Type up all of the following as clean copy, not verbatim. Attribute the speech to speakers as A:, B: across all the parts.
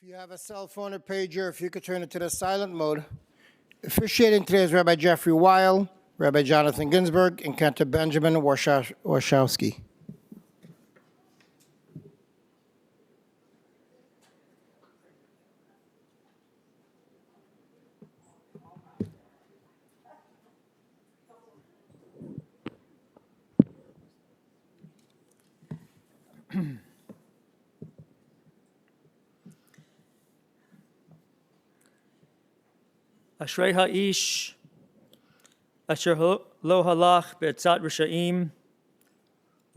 A: If you have a cell phone or pager, if you could turn it to the silent mode. Officiating today is Rabbi Jeffrey Weil, Rabbi Jonathan Ginsburg, and Cantor Benjamin Warshawski.
B: Ashrei ha'ish asher lo halach be'etzat risha'im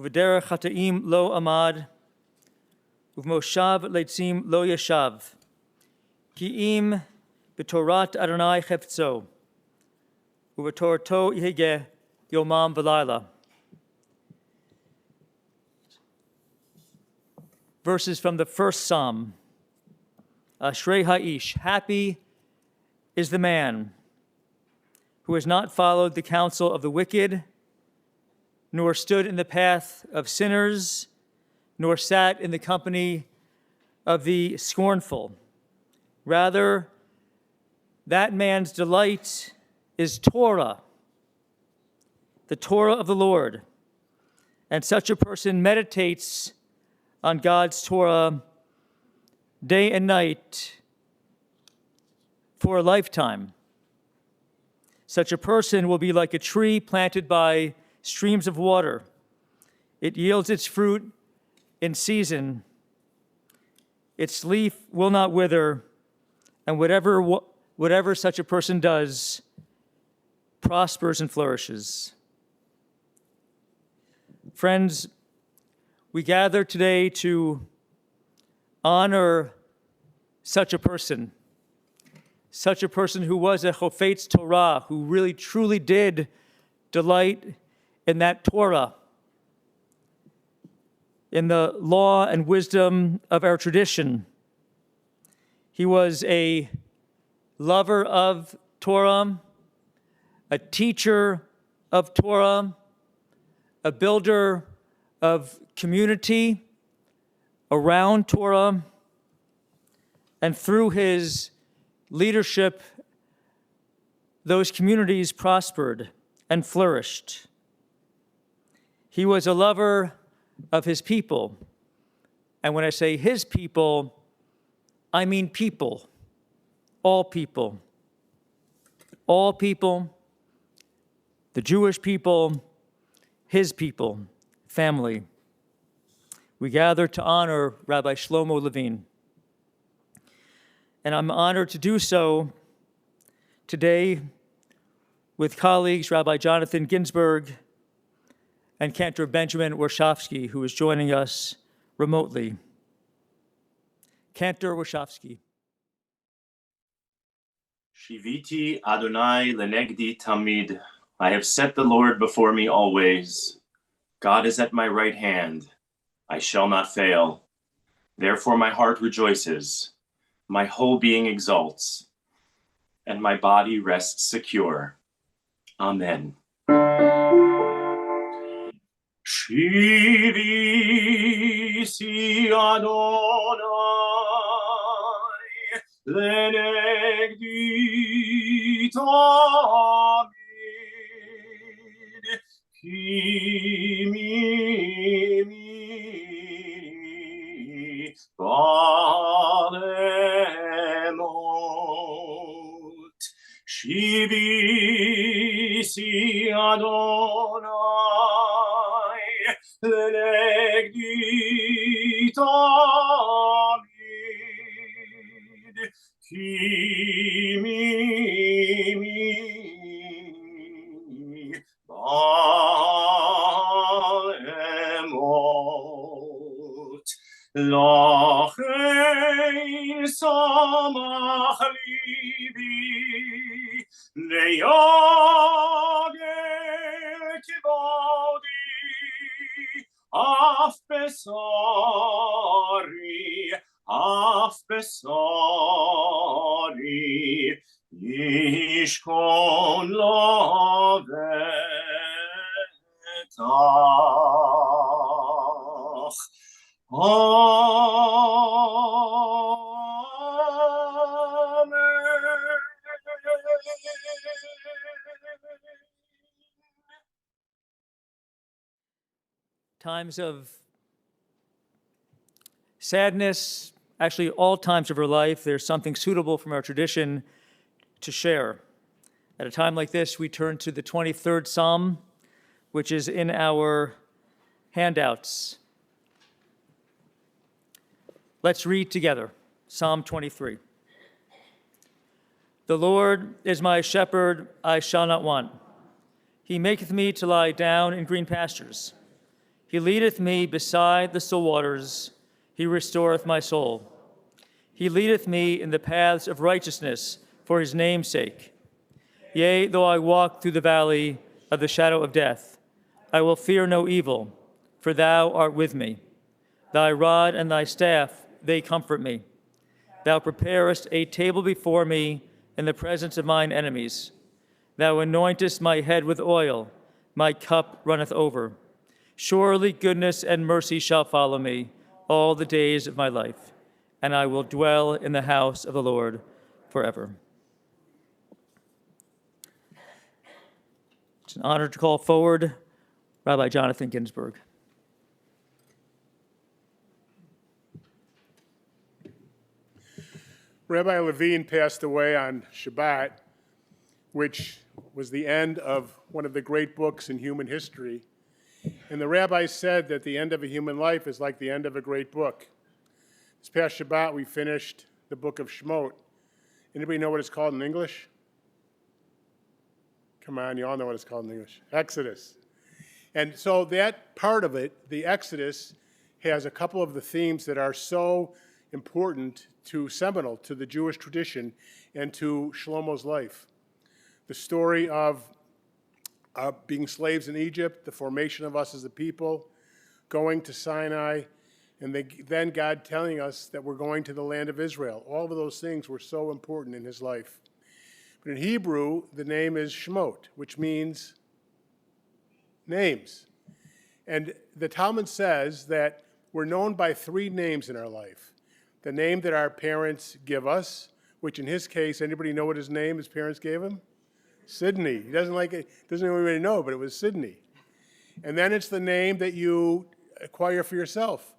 B: u'v'derech chata'im lo amad u'v'moshav leitzim lo yashav ki im b'torat Adonai chefetzo u'v'torato yehegeh yomam v'layla. Verses from the first Psalm. Ashrei ha'ish, happy is the man who has not followed the counsel of the wicked, nor stood in the path of sinners, nor sat in the company of the scornful. Rather, that man's delight is Torah, the Torah of the Lord, and such a person meditates on God's Torah day and night for a lifetime. Such a person will be like a tree planted by streams of water. It yields its fruit in season. Its leaf will not wither, and whatever such a person does prospers and flourishes. Friends, we gather today to honor such a person who was a chofetz Torah, who really truly did delight in that Torah, in the law and wisdom of our tradition. He was a lover of Torah, a teacher of Torah, a builder of community around Torah, and through his leadership, those communities prospered and flourished. He was a lover of his people. And when I say his people, I mean people, all people. All people, the Jewish people, his people, family. We gather to honor Rabbi Shlomo Levine. And I'm honored to do so today with colleagues Rabbi Jonathan Ginsburg and Cantor Benjamin Warshawski, who is joining us remotely. Cantor Warshawski.
C: Shiviti Adonai lenegdi tamid. I have set the Lord before me always. God is at my right hand. I shall not fail. Therefore my heart rejoices. My whole being exalts, and my body rests secure. Amen. Shivisi Adonai lenegdi tamid ki mimi balemot. Shivisi Adonai lenegdi tamid ki mimi balemot. Lachein samach libi leyagel kibodi af besari yishkon lavetach.
B: times of sadness, actually all times of our life, there's something suitable from our tradition to share. At a time like this, we turn to the 23rd Psalm, which is in our handouts. Let's read together, Psalm 23. The Lord is my shepherd, I shall not want. He maketh me to lie down in green pastures. He leadeth me beside the still waters. He restoreth my soul. He leadeth me in the paths of righteousness for his name's sake. Yea, though I walk through the valley of the shadow of death, I will fear no evil, for thou art with me. Thy rod and thy staff, they comfort me. Thou preparest a table before me in the presence of mine enemies. Thou anointest my head with oil, my cup runneth over. Surely goodness and mercy shall follow me all the days of my life, and I will dwell in the house of the Lord forever. It's an honor to call forward Rabbi Jonathan Ginsburg.
D: Rabbi Levine passed away on Shabbat, which was the end of one of the great books in human history. And the rabbi said that the end of a human life is like the end of a great book. This past Shabbat, we finished the book of Shemot. Anybody know what it's called in English? Come on, you all know what it's called in English. Exodus. And so that part of it, the Exodus, has a couple of the themes that are so important seminal to the Jewish tradition and to Shlomo's life. The story of being slaves in Egypt, the formation of us as a people, going to Sinai, and then God telling us that we're going to the land of Israel. All of those things were so important in his life. But in Hebrew, the name is Shemot, which means names. And the Talmud says that we're known by three names in our life. The name that our parents give us, which in his case, anybody know what his parents gave him? Sydney. He doesn't like it, doesn't everybody know, but it was Sydney. And then it's the name that you acquire for yourself.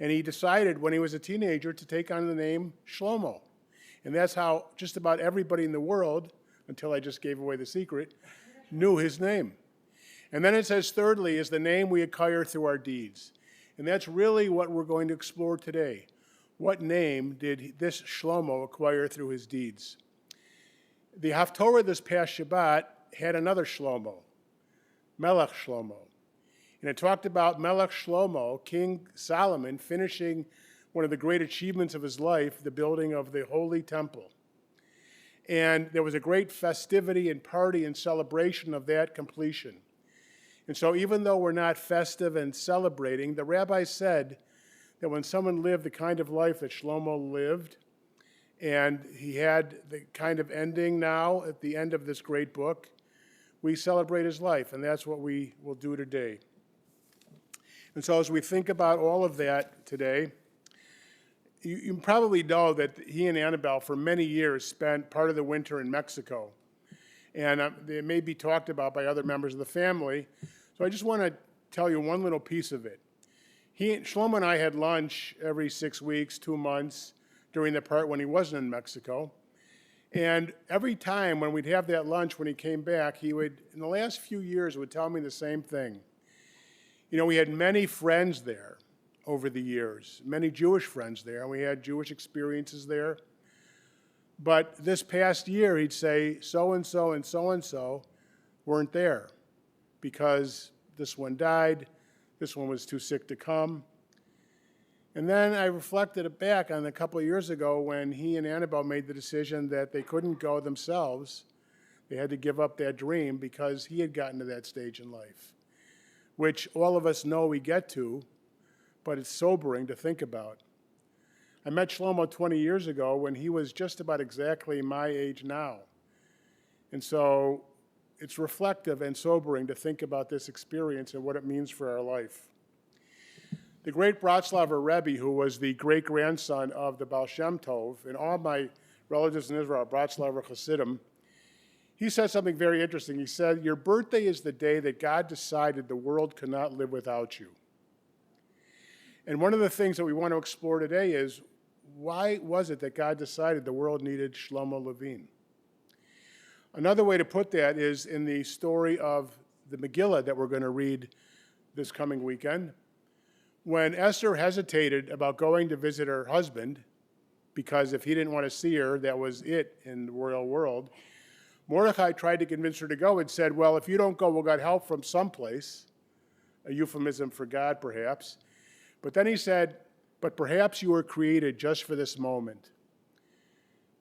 D: And he decided when he was a teenager to take on the name Shlomo. And that's how just about everybody in the world, until I just gave away the secret, knew his name. And then it says, thirdly, is the name we acquire through our deeds. And that's really what we're going to explore today. What name did this Shlomo acquire through his deeds? The Haftorah this past Shabbat had another Shlomo, Melech Shlomo. And it talked about Melech Shlomo, King Solomon, finishing one of the great achievements of his life, the building of the Holy Temple. And there was a great festivity and party and celebration of that completion. And so even though we're not festive and celebrating, the rabbi said that when someone lived the kind of life that Shlomo lived, and he had the kind of ending now at the end of this great book, we celebrate his life, and that's what we will do today. And so as we think about all of that today, you probably know that he and Annabelle for many years spent part of the winter in Mexico. And they may be talked about by other members of the family. So I just want to tell you one little piece of it. Shlomo and I had lunch every 6 weeks, 2 months, during the part when he wasn't in Mexico. And every time when we'd have that lunch when he came back, he would, in the last few years, would tell me the same thing. You know, we had many friends there over the years, many Jewish friends there, and we had Jewish experiences there. But this past year, he'd say, so-and-so and so-and-so weren't there because this one died, this one was too sick to come. And then I reflected back on a couple of years ago when he and Annabelle made the decision that they couldn't go themselves. They had to give up that dream because he had gotten to that stage in life, which all of us know we get to, but it's sobering to think about. I met Shlomo 20 years ago when he was just about exactly my age now. And so it's reflective and sobering to think about this experience and what it means for our life. The great Bratslaver Rebbe, who was the great-grandson of the Baal Shem Tov, and all my relatives in Israel, Bratslaver Hasidim, he said something very interesting. He said, your birthday is the day that God decided the world could not live without you. And one of the things that we want to explore today is, why was it that God decided the world needed Shlomo Levine? Another way to put that is in the story of the Megillah that we're going to read this coming weekend. When Esther hesitated about going to visit her husband, because if he didn't want to see her, that was it in the royal world, Mordecai tried to convince her to go and said, well, if you don't go, we'll get help from someplace, a euphemism for God, perhaps. But then he said, but perhaps you were created just for this moment.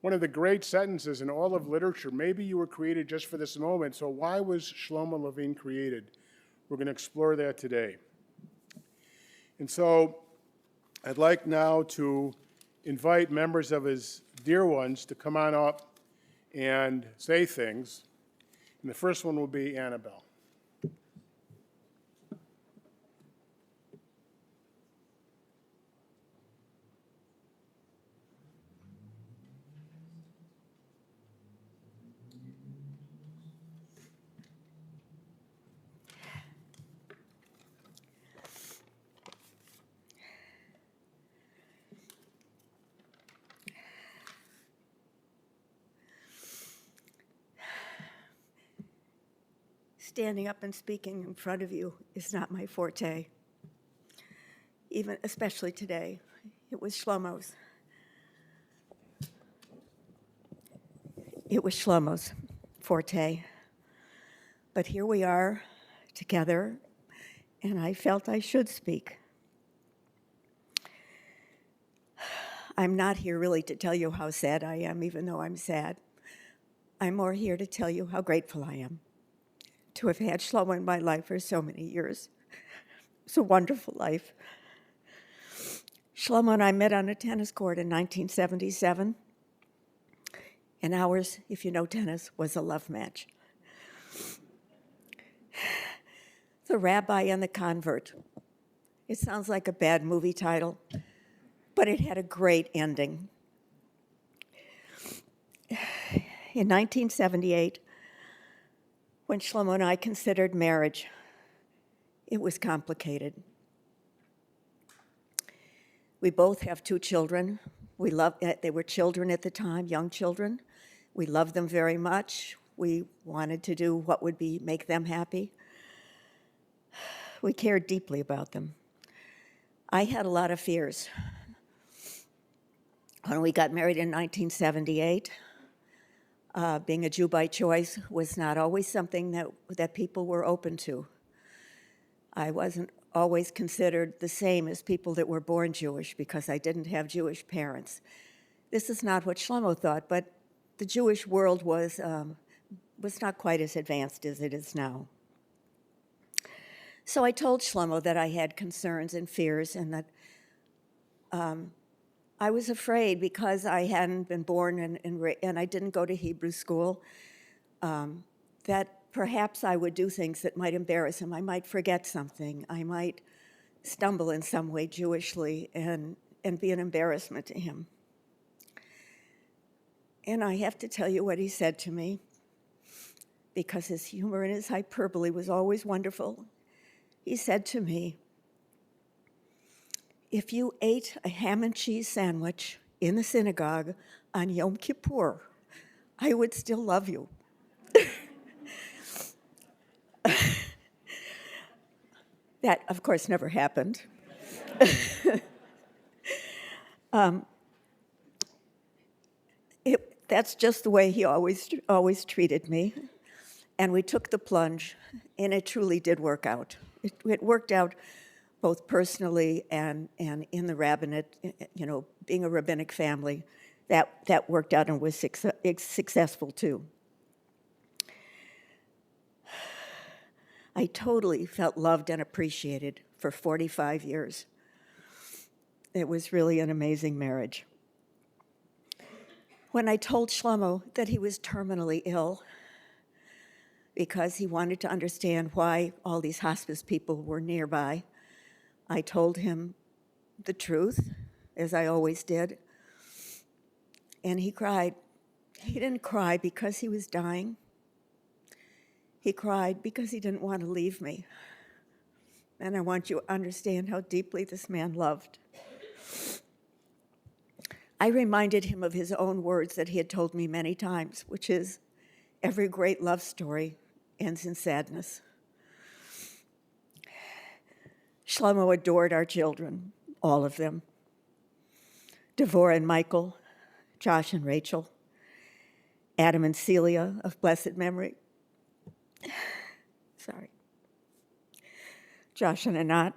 D: One of the great sentences in all of literature, maybe you were created just for this moment. So why was Shlomo Levine created? We're going to explore that today. And so I'd like now to invite members of his dear ones to come on up and say things. And the first one will be Annabelle.
E: Standing up and speaking in front of you is not my forte, especially today. It was Shlomo's. It was Shlomo's forte. But here we are together, and I felt I should speak. I'm not here really to tell you how sad I am, even though I'm sad. I'm more here to tell you how grateful I am to have had Shlomo in my life for so many years. It's a wonderful life. Shlomo and I met on a tennis court in 1977, and ours, if you know tennis, was a love match. The Rabbi and the Convert. It sounds like a bad movie title, but it had a great ending. In 1978, when Shlomo and I considered marriage, it was complicated. We both have 2 children. They were children at the time, young children. We loved them very much. We wanted to do what would make them happy. We cared deeply about them. I had a lot of fears. When we got married in 1978, being a Jew by choice was not always something that people were open to. I wasn't always considered the same as people that were born Jewish because I didn't have Jewish parents. This is not what Shlomo thought, but the Jewish world was not quite as advanced as it is now. So I told Shlomo that I had concerns and fears and that I was afraid because I hadn't been born and I didn't go to Hebrew school, that perhaps I would do things that might embarrass him. I might forget something. I might stumble in some way Jewishly and be an embarrassment to him. And I have to tell you what he said to me, because his humor and his hyperbole was always wonderful. He said to me, if you ate a ham and cheese sandwich in the synagogue on Yom Kippur, I would still love you. That, of course, never happened. That's just the way he always treated me. And we took the plunge, and it truly did work out. It worked out both personally and in the rabbinate, being a rabbinic family, that worked out and was successful too. I totally felt loved and appreciated for 45 years. It was really an amazing marriage. When I told Shlomo that he was terminally ill, because he wanted to understand why all these hospice people were nearby, I told him the truth, as I always did, and he cried. He didn't cry because he was dying. He cried because he didn't want to leave me. and I want you to understand how deeply this man loved. I reminded him of his own words that he had told me many times, which is, every great love story ends in sadness. Shlomo adored our children, all of them. Devorah and Michael, Josh and Rachel, Adam and Celia of blessed memory. Sorry. Josh and Anat.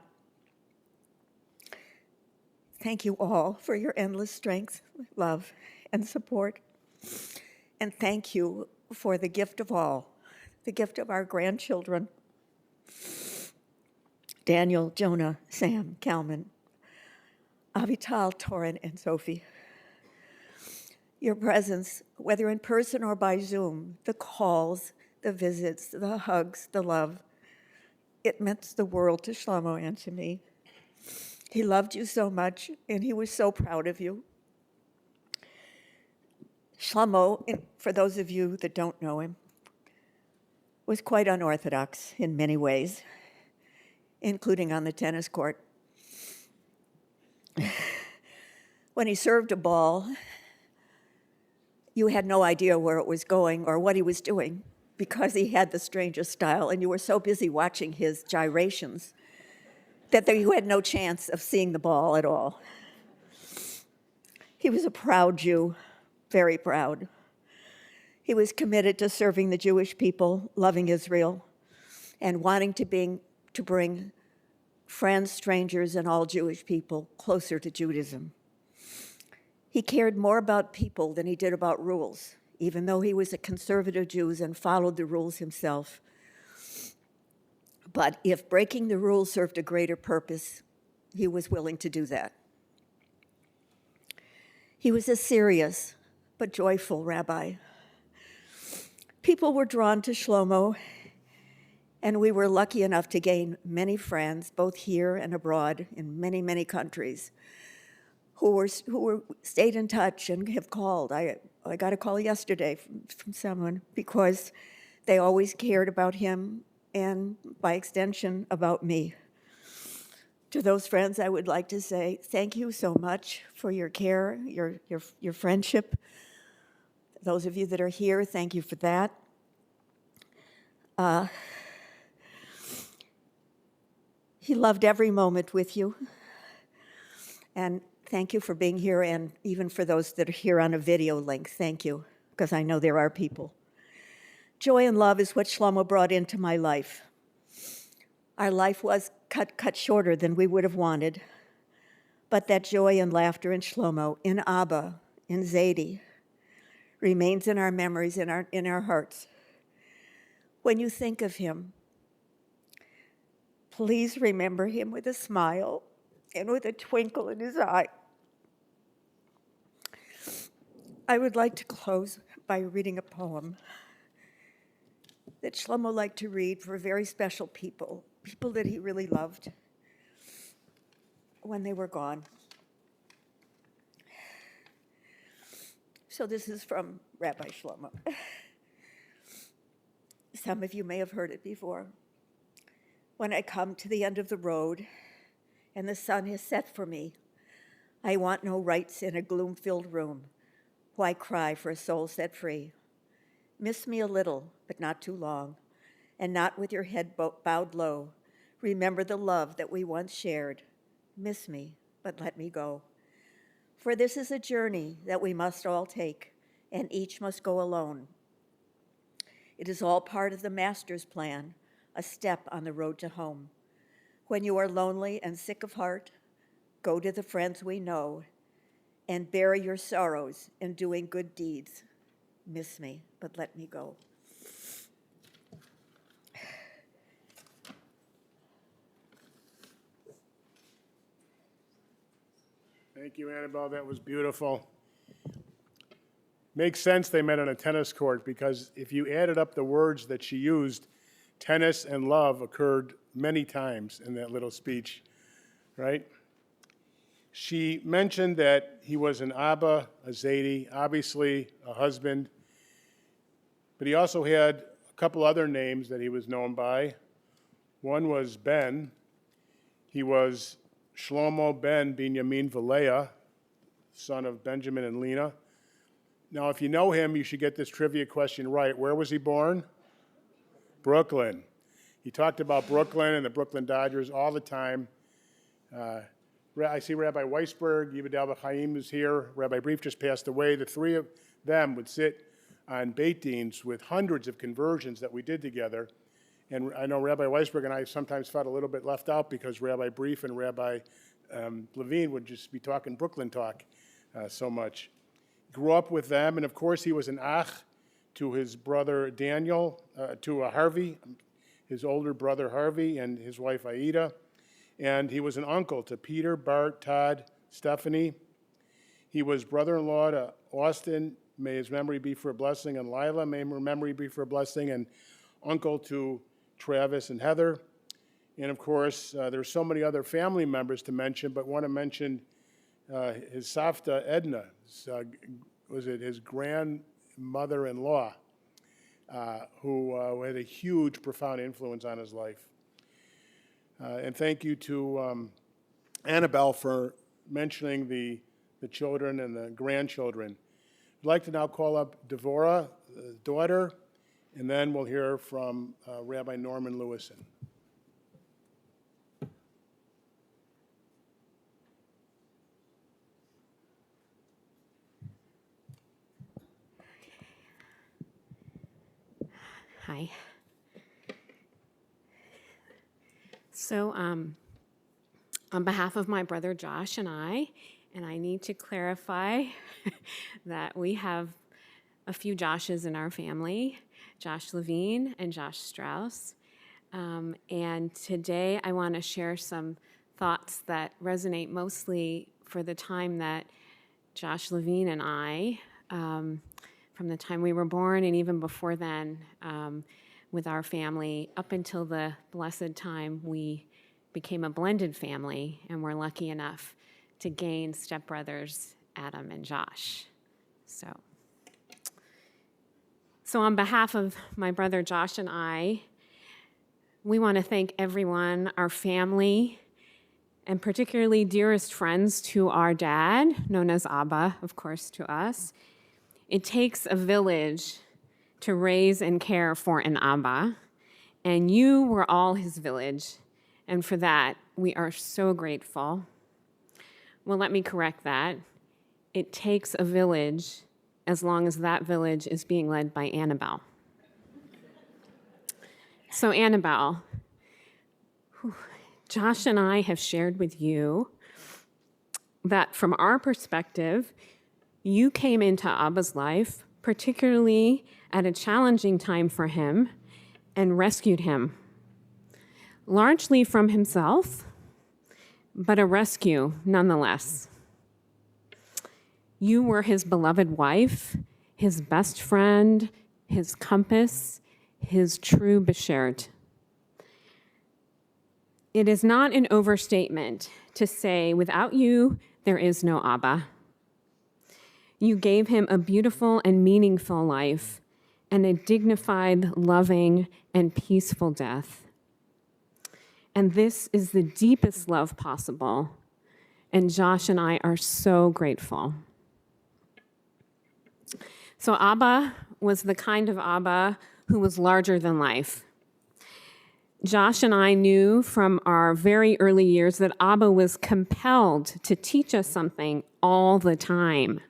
E: Thank you all for your endless strength, love, and support. And thank you for the gift of all, the gift of our grandchildren, Daniel, Jonah, Sam, Kalman, Avital, Torin, and Sophie. Your presence, whether in person or by Zoom, the calls, the visits, the hugs, the love, it meant the world to Shlomo and to me. He loved you so much, and he was so proud of you. Shlomo, for those of you that don't know him, was quite unorthodox in many ways, including on the tennis court. When he served a ball, you had no idea where it was going or what he was doing because he had the strangest style, and you were so busy watching his gyrations that you had no chance of seeing the ball at all. He was a proud Jew, very proud. He was committed to serving the Jewish people, loving Israel, and wanting to bring friends, strangers, and all Jewish people closer to Judaism. He cared more about people than he did about rules, even though he was a conservative Jew and followed the rules himself. But if breaking the rules served a greater purpose, he was willing to do that. He was a serious but joyful rabbi. People were drawn to Shlomo, and we were lucky enough to gain many friends, both here and abroad, in many, many countries, who stayed in touch and have called. I got a call yesterday from someone because they always cared about him and, by extension, about me. To those friends, I would like to say thank you so much for your care, your friendship. Those of you that are here, thank you for that. He loved every moment with you. And thank you for being here, and even for those that are here on a video link, thank you, because I know there are people. Joy and love is what Shlomo brought into my life. Our life was cut shorter than we would have wanted, but that joy and laughter in Shlomo, in Abba, in Zadie, remains in our memories, in our hearts. When you think of him, please remember him with a smile and with a twinkle in his eye. I would like to close by reading a poem that Shlomo liked to read for very special people that he really loved when they were gone. So this is from Rabbi Shlomo. Some of you may have heard it before. When I come to the end of the road and the sun has set for me, I want no rites in a gloom-filled room. Why cry for a soul set free? Miss me a little, but not too long, and not with your head bowed low. Remember the love that we once shared. Miss me, but let me go. For this is a journey that we must all take, and each must go alone. It is all part of the Master's plan, a step on the road to home. When you are lonely and sick of heart, go to the friends we know and bury your sorrows in doing good deeds. Miss me, but let me go.
D: Thank you, Annabelle. That was beautiful. Makes sense they met on a tennis court, because if you added up the words that she used, tennis and love occurred many times in that little speech, right? She mentioned that he was an Abba, a Zadie, obviously a husband, but he also had a couple other names that he was known by. One was Ben, He was Shlomo ben Benjamin Leah, son of Benjamin and Lena. Now, if you know him, you should get this trivia question right. Where was he born? Brooklyn. He talked about Brooklyn and the Brooklyn Dodgers all the time. I see Rabbi Weisberg, Yibadal B'Chaim is here. Rabbi Brief just passed away. The three of them would sit on Beit Dins with hundreds of conversions that we did together. And I know Rabbi Weisberg and I sometimes felt a little bit left out because Rabbi Brief and Rabbi Levine would just be talking Brooklyn talk so much. Grew up with them, and of course he was an ach to his brother Daniel, to Harvey, his older brother Harvey, and his wife Aida. And he was an uncle to Peter, Bart, Todd, Stephanie. He was brother-in-law to Austin, may his memory be for a blessing, and Lila, may her memory be for a blessing, and uncle to Travis and Heather. And of course, there's so many other family members to mention, but want to mention his Savta Edna, his grandmother-in-law, who had a huge, profound influence on his life. And thank you to Annabelle for mentioning the children and the grandchildren. I'd like to now call up Devorah, daughter, and then we'll hear from Rabbi Norman Lewison.
F: Hi. So on behalf of my brother Josh and I need to clarify that we have a few Joshes in our family, Josh Levine and Josh Strauss. And today I want to share some thoughts that resonate mostly for the time that Josh Levine and I, from the time we were born and even before then, with our family, up until the blessed time we became a blended family and were lucky enough to gain stepbrothers Adam and Josh. So on behalf of my brother Josh and I, we want to thank everyone, our family, and particularly dearest friends to our dad, known as Abba, of course, to us. It takes a village to raise and care for an Abba, and you were all his village, and for that, we are so grateful. Well, let me correct that. It takes a village as long as that village is being led by Annabelle. So Annabelle, Josh and I have shared with you that from our perspective, you came into Abba's life, particularly at a challenging time for him, and rescued him, largely from himself, but a rescue nonetheless. You were his beloved wife, his best friend, his compass, his true beshert. It is not an overstatement to say, without you, there is no Abba. You gave him a beautiful and meaningful life and a dignified, loving, and peaceful death. And this is the deepest love possible, and Josh and I are so grateful. So Abba was the kind of Abba who was larger than life. Josh and I knew from our very early years that Abba was compelled to teach us something all the time.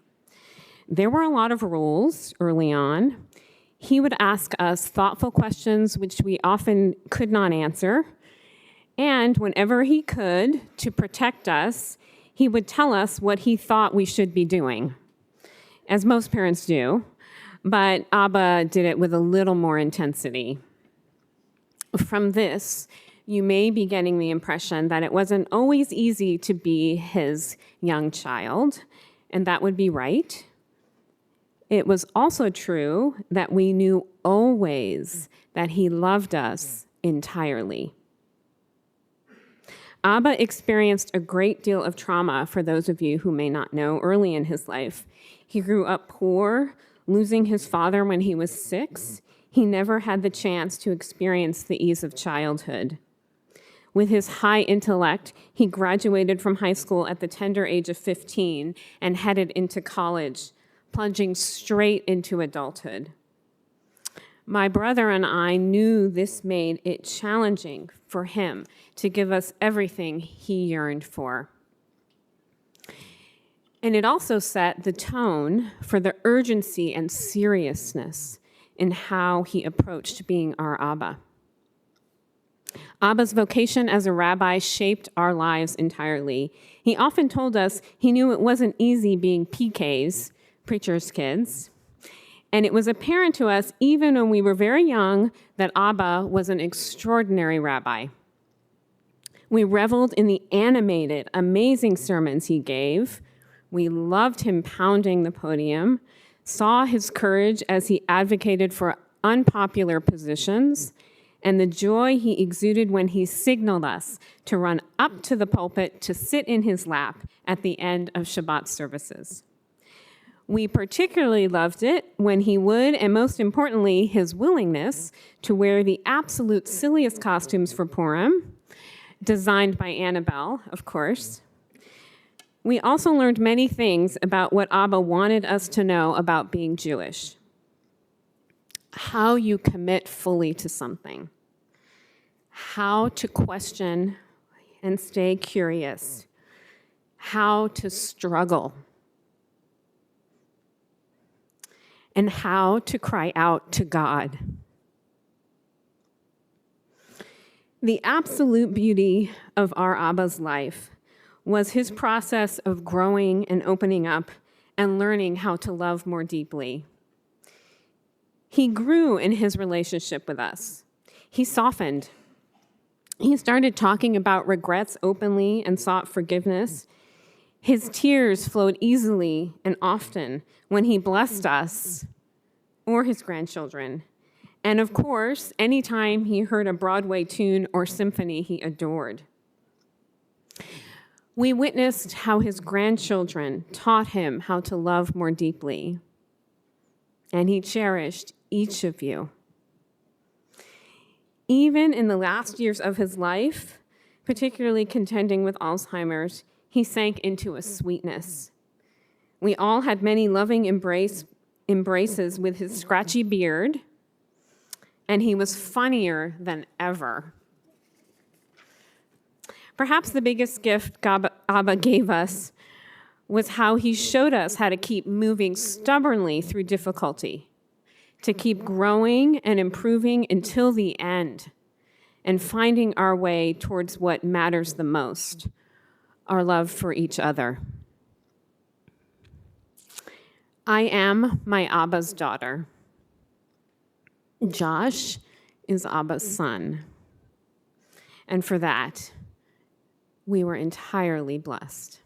F: There were a lot of rules early on. He would ask us thoughtful questions which we often could not answer. And whenever he could, to protect us, he would tell us what he thought we should be doing, as most parents do. But Abba did it with a little more intensity. From this, you may be getting the impression that it wasn't always easy to be his young child, and that would be right. It was also true that we knew always that he loved us entirely. Abba experienced a great deal of trauma, for those of you who may not know, early in his life. He grew up poor, losing his father when he was 6. He never had the chance to experience the ease of childhood. With his high intellect, he graduated from high school at the tender age of 15 and headed into college, plunging straight into adulthood. My brother and I knew this made it challenging for him to give us everything he yearned for. And it also set the tone for the urgency and seriousness in how he approached being our Abba. Abba's vocation as a rabbi shaped our lives entirely. He often told us he knew it wasn't easy being PKs, preacher's kids, and it was apparent to us even when we were very young that Abba was an extraordinary rabbi. We reveled in the animated, amazing sermons he gave. We loved him pounding the podium, saw his courage as he advocated for unpopular positions, and the joy he exuded when he signaled us to run up to the pulpit to sit in his lap at the end of Shabbat services. We particularly loved it when he would, and most importantly, his willingness to wear the absolute silliest costumes for Purim, designed by Annabelle, of course. We also learned many things about what Abba wanted us to know about being Jewish. How you commit fully to something, how to question and stay curious, how to struggle, and how to cry out to God. The absolute beauty of our Abba's life was his process of growing and opening up and learning how to love more deeply. He grew in his relationship with us. He softened. He started talking about regrets openly and sought forgiveness. His tears flowed easily and often when he blessed us or his grandchildren. And of course, anytime he heard a Broadway tune or symphony he adored. We witnessed how his grandchildren taught him how to love more deeply. And he cherished each of you. Even in the last years of his life, particularly contending with Alzheimer's, he sank into a sweetness. We all had many loving embraces with his scratchy beard, and he was funnier than ever. Perhaps the biggest gift Abba gave us was how he showed us how to keep moving stubbornly through difficulty, to keep growing and improving until the end, and finding our way towards what matters the most, our love for each other. I am my Abba's daughter. Josh is Abba's son. And for that, we were entirely blessed.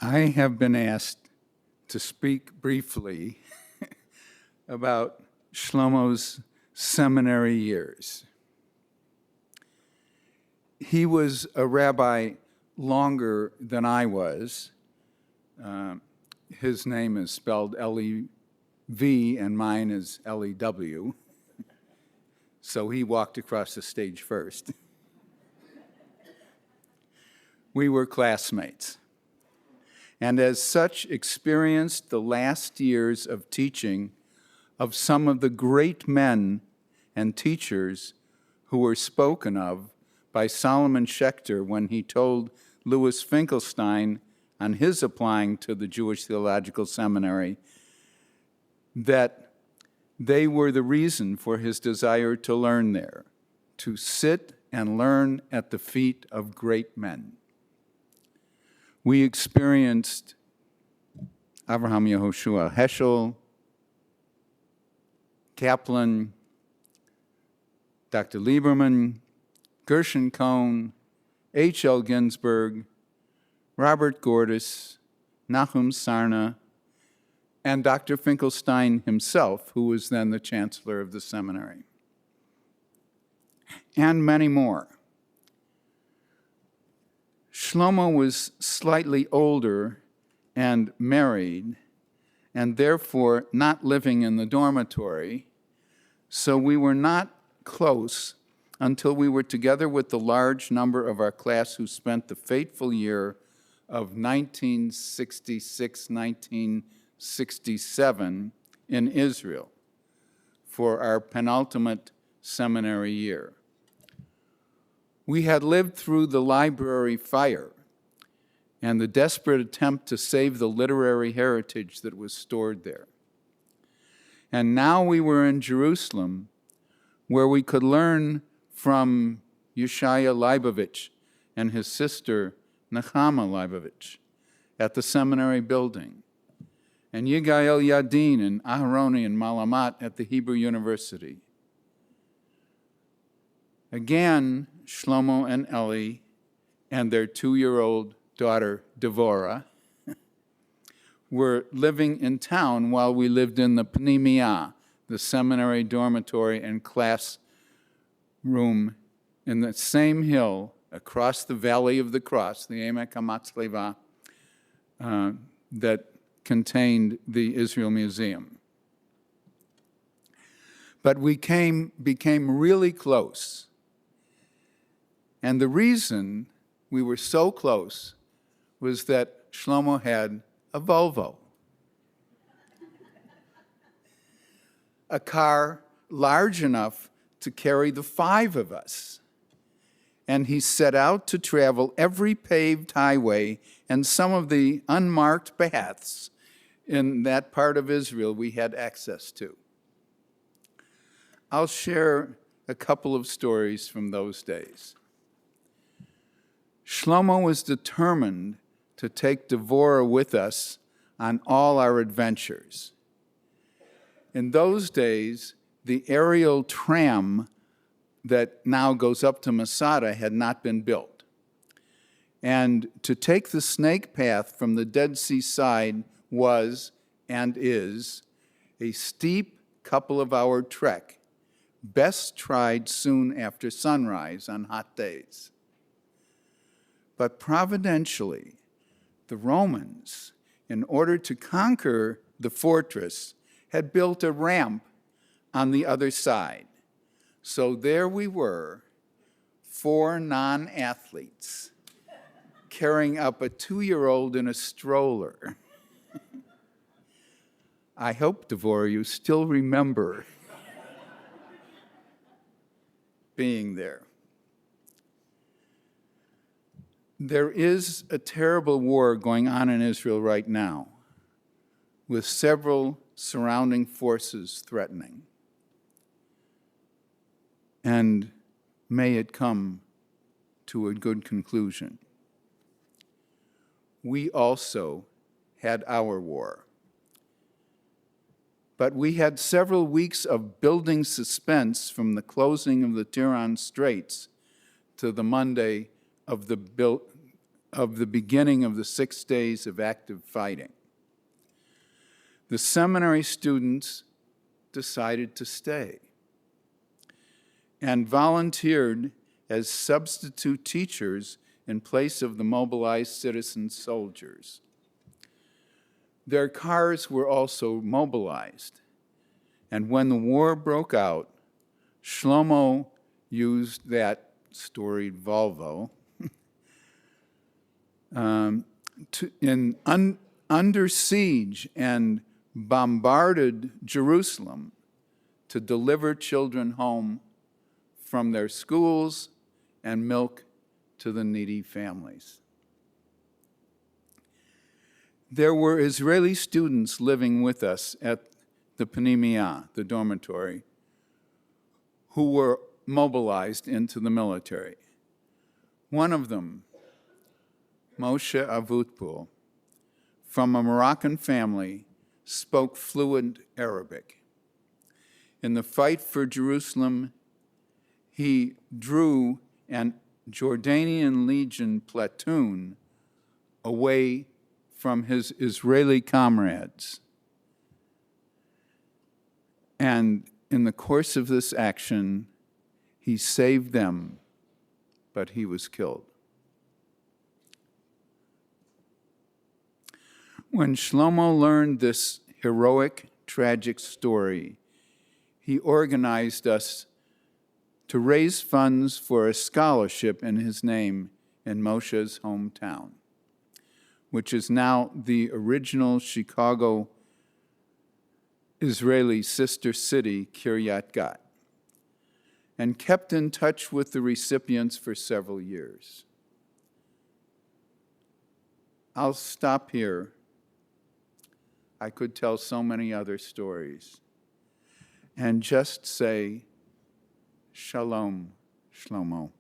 G: I have been asked to speak briefly about Shlomo's seminary years. He was a rabbi longer than I was. His name is spelled L-E-V and mine is L-E-W. So he walked across the stage first. We were classmates, and as such experienced the last years of teaching of some of the great men and teachers who were spoken of by Solomon Schechter when he told Louis Finkelstein on his applying to the Jewish Theological Seminary that they were the reason for his desire to learn there, to sit and learn at the feet of great men. We experienced Avraham Yehoshua Heschel, Kaplan, Dr. Lieberman, Gershon Cohn, H.L. Ginsberg, Robert Gordis, Nahum Sarna, and Dr. Finkelstein himself, who was then the chancellor of the seminary, and many more. Shlomo was slightly older and married, and therefore not living in the dormitory, so we were not close until we were together with the large number of our class who spent the fateful year of 1966-1967 in Israel for our penultimate seminary year. We had lived through the library fire and the desperate attempt to save the literary heritage that was stored there. And now we were in Jerusalem, where we could learn from Yeshaya Leibovich and his sister Nechama Leibovich at the seminary building, and Yigael Yadin and Aharoni and Malamat at the Hebrew University. Again, Shlomo and Ellie and their 2-year-old daughter, Devorah, were living in town while we lived in the Pnimiyah, the seminary dormitory and class room in the same hill across the Valley of the Cross, the Emek HaMatzleva, that contained the Israel Museum. But we became really close. And the reason we were so close was that Shlomo had a Volvo, a car large enough to carry the 5 of us. And he set out to travel every paved highway and some of the unmarked paths in that part of Israel we had access to. I'll share a couple of stories from those days. Shlomo was determined to take Devorah with us on all our adventures. In those days, the aerial tram that now goes up to Masada had not been built. And to take the snake path from the Dead Sea side was, and is, a steep couple-of-hour trek, best tried soon after sunrise on hot days. But providentially, the Romans, in order to conquer the fortress, had built a ramp on the other side. So there we were, 4 non-athletes, carrying up a 2-year-old in a stroller. I hope, Devorah, you still remember being there. There is a terrible war going on in Israel right now, with several surrounding forces threatening. And may it come to a good conclusion. We also had our war. But we had several weeks of building suspense from the closing of the Tiran Straits to the Monday of the beginning of the 6 days of active fighting. The seminary students decided to stay and volunteered as substitute teachers in place of the mobilized citizen soldiers. Their cars were also mobilized, and when the war broke out, Shlomo used that storied Volvo under siege and bombarded Jerusalem to deliver children home from their schools and milk to the needy families. There were Israeli students living with us at the Pnimiyah, the dormitory, who were mobilized into the military. One of them, Moshe Avutbul, from a Moroccan family, spoke fluent Arabic. In the fight for Jerusalem, he drew an Jordanian Legion platoon away from his Israeli comrades. And in the course of this action, he saved them, but he was killed. When Shlomo learned this heroic, tragic story, he organized us to raise funds for a scholarship in his name in Moshe's hometown, which is now the original Chicago Israeli sister city, Kiryat Gat, and kept in touch with the recipients for several years. I'll stop here. I could tell so many other stories, and just say, Shalom, Shlomo.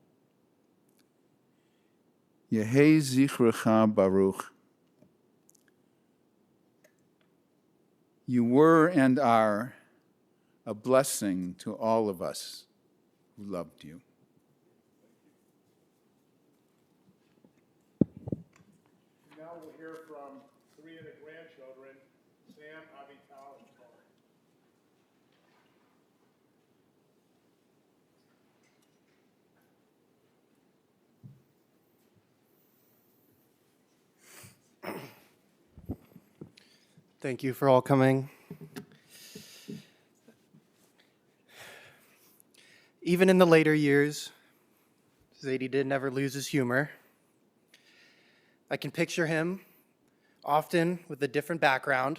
G: Yehei zichrecha baruch. You were and are a blessing to all of us who loved you.
D: Now we'll hear from three of the grandchildren, Sam, Avital, and Tor.
H: Thank you for all coming. Even in the later years, Zadie did never lose his humor. I can picture him, often with a different background,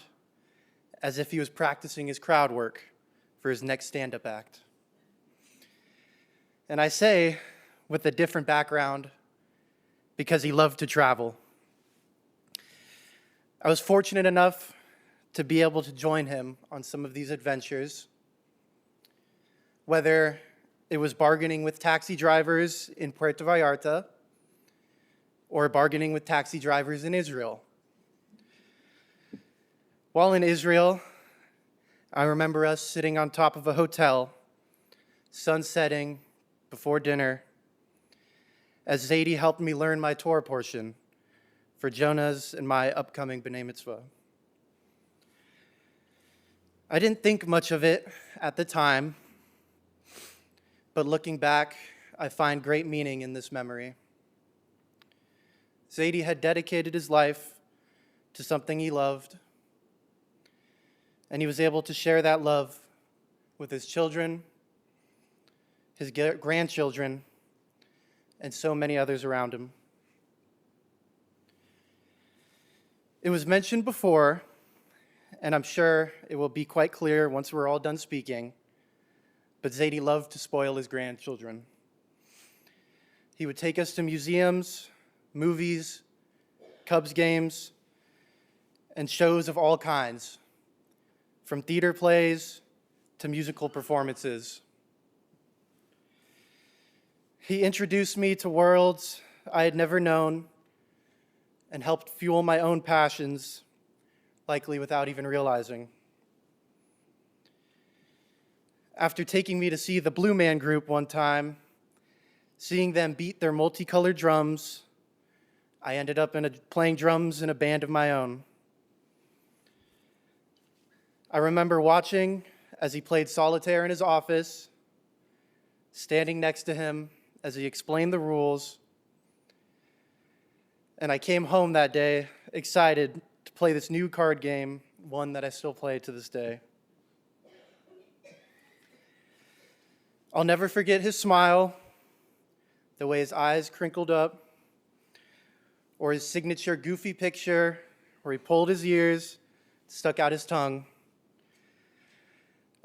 H: as if he was practicing his crowd work for his next stand-up act. And I say with a different background because he loved to travel. I was fortunate enough to be able to join him on some of these adventures, whether it was bargaining with taxi drivers in Puerto Vallarta or bargaining with taxi drivers in Israel. While in Israel, I remember us sitting on top of a hotel, sun setting before dinner, as Zadie helped me learn my Torah portion for Jonah's and my upcoming B'nai Mitzvah. I didn't think much of it at the time, but looking back, I find great meaning in this memory. Zadie had dedicated his life to something he loved, and he was able to share that love with his children, his grandchildren, and so many others around him. It was mentioned before, and I'm sure it will be quite clear once we're all done speaking, but Zadie loved to spoil his grandchildren. He would take us to museums, movies, Cubs games, and shows of all kinds, from theater plays to musical performances. He introduced me to worlds I had never known and helped fuel my own passions, likely without even realizing. After taking me to see the Blue Man Group one time, seeing them beat their multicolored drums, I ended up playing drums in a band of my own. I remember watching as he played solitaire in his office, standing next to him as he explained the rules, and I came home that day excited to play this new card game, one that I still play to this day. I'll never forget his smile, the way his eyes crinkled up, or his signature goofy picture where he pulled his ears, stuck out his tongue.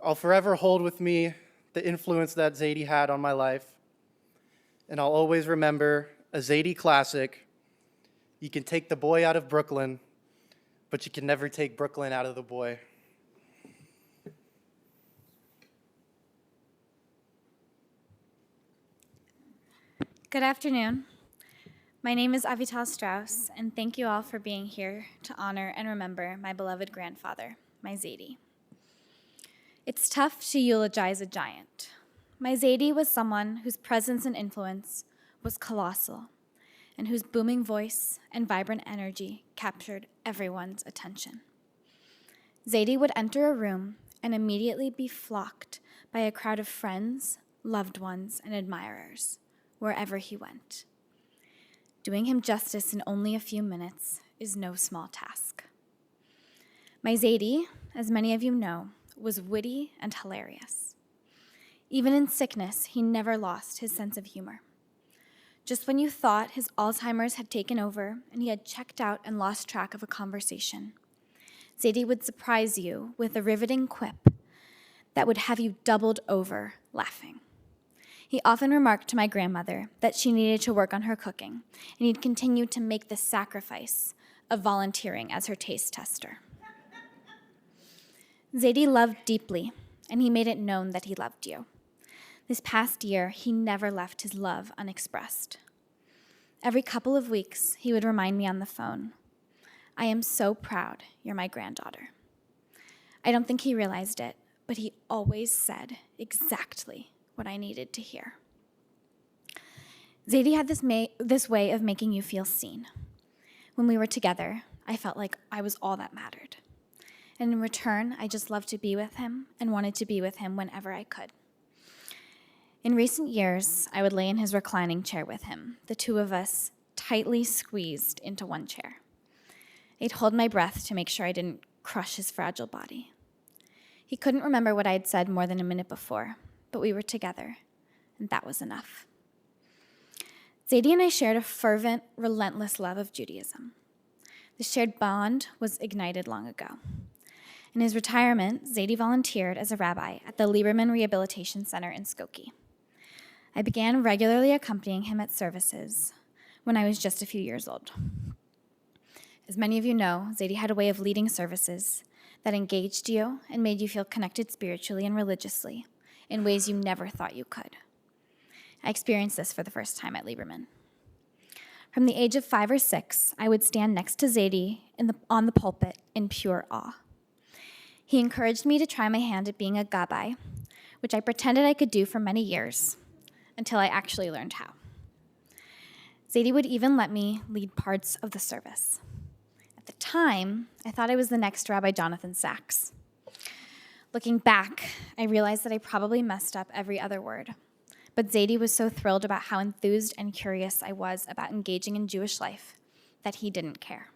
H: I'll forever hold with me the influence that Zadie had on my life, and I'll always remember a Zadie classic: you can take the boy out of Brooklyn, but you can never take Brooklyn out of the boy.
I: Good afternoon. My name is Avital Strauss, and thank you all for being here to honor and remember my beloved grandfather, my Zadie. It's tough to eulogize a giant, my Zadie was someone whose presence and influence was colossal, and whose booming voice and vibrant energy captured everyone's attention. Zadie would enter a room and immediately be flocked by a crowd of friends, loved ones, and admirers wherever he went. Doing him justice in only a few minutes is no small task. My Zadie, as many of you know, was witty and hilarious. Even in sickness, he never lost his sense of humor. Just when you thought his Alzheimer's had taken over and he had checked out and lost track of a conversation, Zadie would surprise you with a riveting quip that would have you doubled over laughing. He often remarked to my grandmother that she needed to work on her cooking, and he'd continue to make the sacrifice of volunteering as her taste tester. Zadie loved deeply, and he made it known that he loved you. This past year, he never left his love unexpressed. Every couple of weeks, he would remind me on the phone, "I am so proud you're my granddaughter." I don't think he realized it, but he always said exactly what I needed to hear. Zadie had this way of making you feel seen. When we were together, I felt like I was all that mattered. And in return, I just loved to be with him and wanted to be with him whenever I could. In recent years, I would lay in his reclining chair with him, the two of us tightly squeezed into one chair. I'd hold my breath to make sure I didn't crush his fragile body. He couldn't remember what I'd said more than a minute before, but we were together, and that was enough. Zadie and I shared a fervent, relentless love of Judaism. The shared bond was ignited long ago. In his retirement, Zadie volunteered as a rabbi at the Lieberman Rehabilitation Center in Skokie. I began regularly accompanying him at services when I was just a few years old. As many of you know, Zadie had a way of leading services that engaged you and made you feel connected spiritually and religiously in ways you never thought you could. I experienced this for the first time at Lieberman. From the age of 5 or 6, I would stand next to Zadie on the pulpit in pure awe. He encouraged me to try my hand at being a gabbai, which I pretended I could do for many years, until I actually learned how. Zadie would even let me lead parts of the service. At the time, I thought I was the next Rabbi Jonathan Sachs. Looking back, I realized that I probably messed up every other word. But Zadie was so thrilled about how enthused and curious I was about engaging in Jewish life that he didn't care.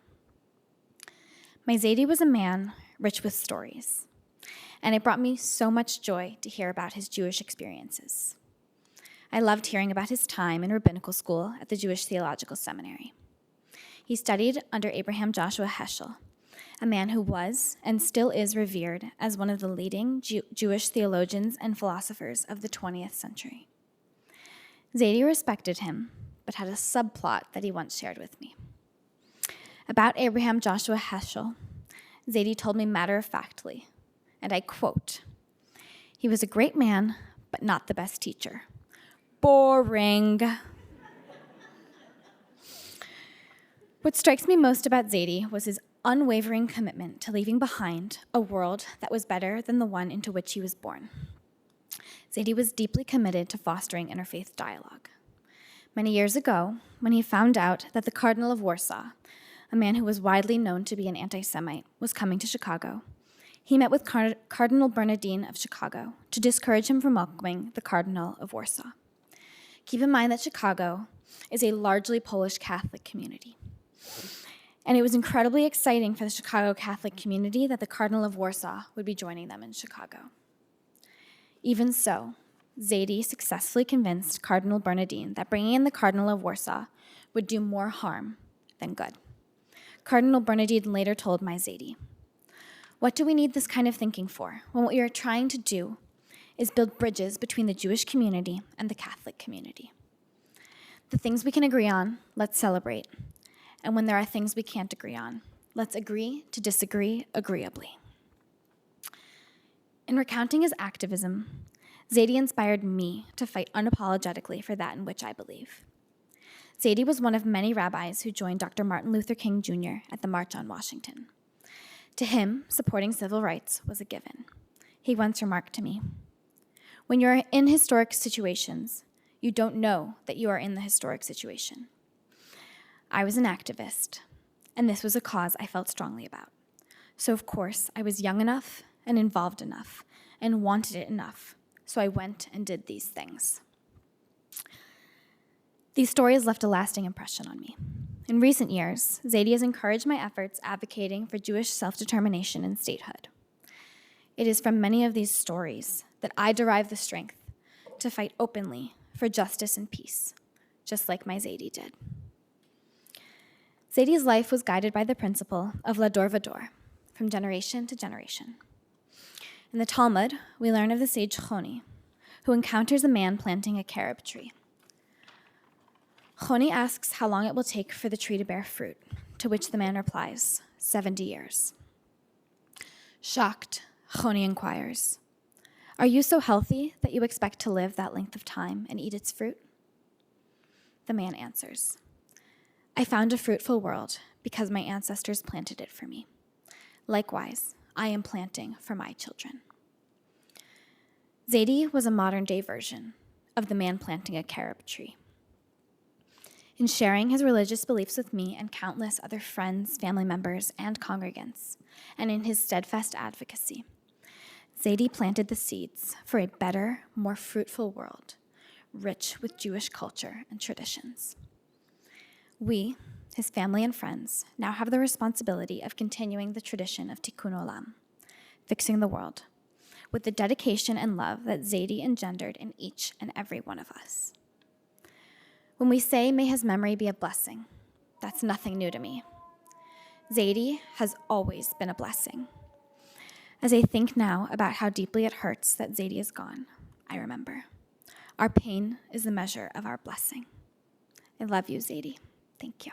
I: My Zadie was a man rich with stories, and it brought me so much joy to hear about his Jewish experiences. I loved hearing about his time in rabbinical school at the Jewish Theological Seminary. He studied under Abraham Joshua Heschel, a man who was and still is revered as one of the leading Jewish theologians and philosophers of the 20th century. Zadie respected him, but had a subplot that he once shared with me. About Abraham Joshua Heschel, Zadie told me matter-of-factly, and I quote, "He was a great man, but not the best teacher. Boring." What strikes me most about Zadie was his unwavering commitment to leaving behind a world that was better than the one into which he was born. Zadie was deeply committed to fostering interfaith dialogue. Many years ago, when he found out that the Cardinal of Warsaw, a man who was widely known to be an anti-Semite, was coming to Chicago, he met with Cardinal Bernardine of Chicago to discourage him from welcoming the Cardinal of Warsaw. Keep in mind that Chicago is a largely Polish Catholic community. And it was incredibly exciting for the Chicago Catholic community that the Cardinal of Warsaw would be joining them in Chicago. Even so, Zadie successfully convinced Cardinal Bernardine that bringing in the Cardinal of Warsaw would do more harm than good. Cardinal Bernardine later told my Zadie, "What do we need this kind of thinking for, when what we are trying to do is build bridges between the Jewish community and the Catholic community? The things we can agree on, let's celebrate. And when there are things we can't agree on, let's agree to disagree agreeably." In recounting his activism, Zadie inspired me to fight unapologetically for that in which I believe. Zadie was one of many rabbis who joined Dr. Martin Luther King Jr. at the March on Washington. To him, supporting civil rights was a given. He once remarked to me, When you're in historic situations, you don't know that you are in the historic situation. I was an activist, and this was a cause I felt strongly about. So of course, I was young enough and involved enough and wanted it enough, so I went and did these things. These stories left a lasting impression on me. In recent years, Zadie has encouraged my efforts advocating for Jewish self-determination and statehood. It is from many of these stories that I derive the strength to fight openly for justice and peace, just like my Zadie did. Zadie's life was guided by the principle of lador vador, from generation to generation. In the Talmud, we learn of the sage Choni, who encounters a man planting a carob tree. Choni asks how long it will take for the tree to bear fruit, to which the man replies, 70 years. Shocked, Choni inquires, "Are you so healthy that you expect to live that length of time and eat its fruit?" The man answers, "I found a fruitful world because my ancestors planted it for me. Likewise, I am planting for my children." Zadie was a modern-day version of the man planting a carob tree. In sharing his religious beliefs with me and countless other friends, family members, and congregants, and in his steadfast advocacy, Zadie planted the seeds for a better, more fruitful world, rich with Jewish culture and traditions. We, his family and friends, now have the responsibility of continuing the tradition of Tikkun Olam, fixing the world, with the dedication and love that Zadie engendered in each and every one of us. When we say, "May his memory be a blessing," that's nothing new to me. Zadie has always been a blessing. As I think now about how deeply it hurts that Zadie is gone, I remember. Our pain is the measure of our blessing. I love you, Zadie. Thank you.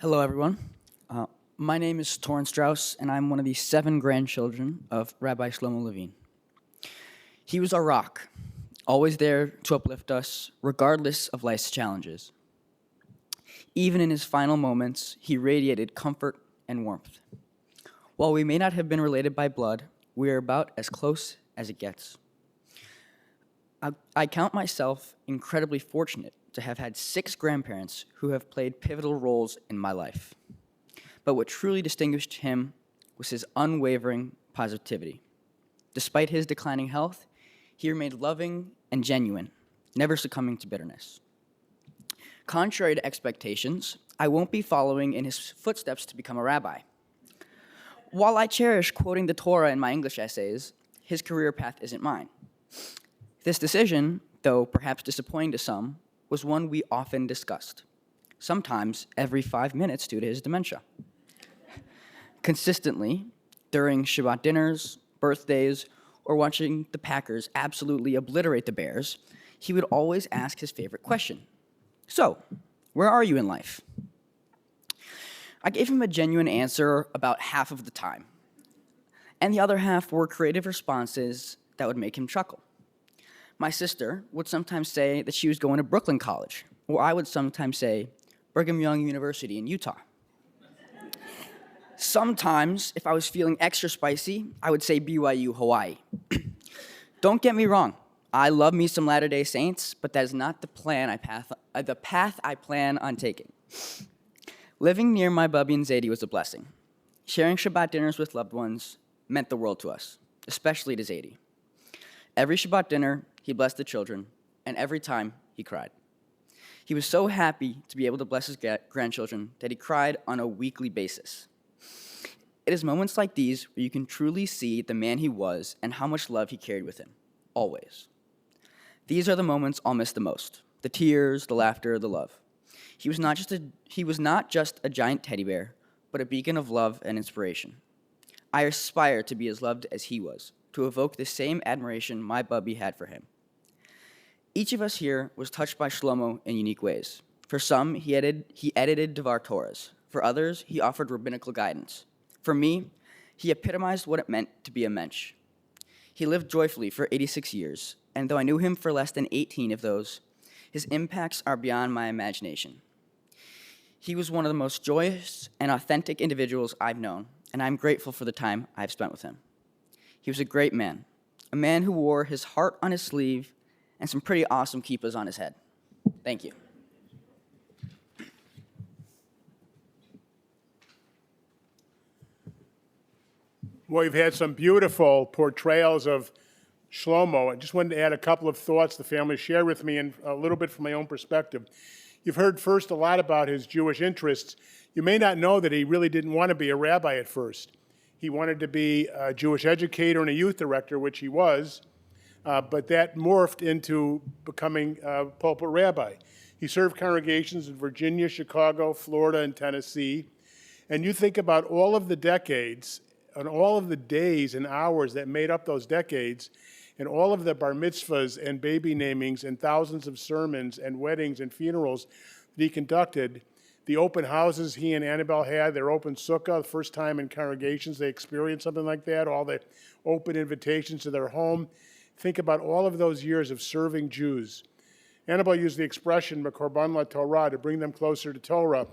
J: Hello, everyone. My name is Torrin Strauss, and I'm one of the 7 grandchildren of Rabbi Shlomo Levine. He was our rock, always there to uplift us, regardless of life's challenges. Even in his final moments, he radiated comfort and warmth. While we may not have been related by blood, we are about as close as it gets. I count myself incredibly fortunate to have had 6 grandparents who have played pivotal roles in my life. But what truly distinguished him was his unwavering positivity. Despite his declining health, he remained loving and genuine, never succumbing to bitterness. Contrary to expectations, I won't be following in his footsteps to become a rabbi. While I cherish quoting the Torah in my English essays, his career path isn't mine. This decision, though perhaps disappointing to some, was one we often discussed, sometimes every 5 minutes due to his dementia. Consistently, during Shabbat dinners, birthdays, or watching the Packers absolutely obliterate the Bears, he would always ask his favorite question. "So, where are you in life?" I gave him a genuine answer about half of the time, and the other half were creative responses that would make him chuckle. My sister would sometimes say that she was going to Brooklyn College, or I would sometimes say Brigham Young University in Utah. Sometimes, if I was feeling extra spicy, I would say BYU, Hawaii. Don't get me wrong, I love me some Latter-day Saints, but that is not the path I plan on taking. Living near my Bubby and Zadie was a blessing. Sharing Shabbat dinners with loved ones meant the world to us, especially to Zadie. Every Shabbat dinner, he blessed the children, and every time, he cried. He was so happy to be able to bless his grandchildren that he cried on a weekly basis. It is moments like these where you can truly see the man he was and how much love he carried with him, always. These are the moments I'll miss the most, the tears, the laughter, the love. He was not just a giant teddy bear, but a beacon of love and inspiration. I aspire to be as loved as he was, to evoke the same admiration my Bubby had for him. Each of us here was touched by Shlomo in unique ways. For some, he edited Devar Torahs. For others, he offered rabbinical guidance. For me, he epitomized what it meant to be a mensch. He lived joyfully for 86 years, and though I knew him for less than 18 of those, his impacts are beyond my imagination. He was one of the most joyous and authentic individuals I've known, and I'm grateful for the time I've spent with him. He was a great man, a man who wore his heart on his sleeve and some pretty awesome kippahs on his head. Thank you.
D: Well, we've had some beautiful portrayals of Shlomo. I just wanted to add a couple of thoughts the family shared with me and a little bit from my own perspective. You've heard first a lot about his Jewish interests. You may not know that he really didn't want to be a rabbi at first. He wanted to be a Jewish educator and a youth director, which he was, but that morphed into becoming a pulpit rabbi. He served congregations in Virginia, Chicago, Florida, and Tennessee. And you think about all of the decades and all of the days and hours that made up those decades, and all of the bar mitzvahs and baby namings and thousands of sermons and weddings and funerals that he conducted, the open houses he and Annabelle had, their open sukkah, the first time in congregations they experienced something like that, all the open invitations to their home. Think about all of those years of serving Jews. Annabelle used the expression, Mekorban la Torah, to bring them closer to Torah.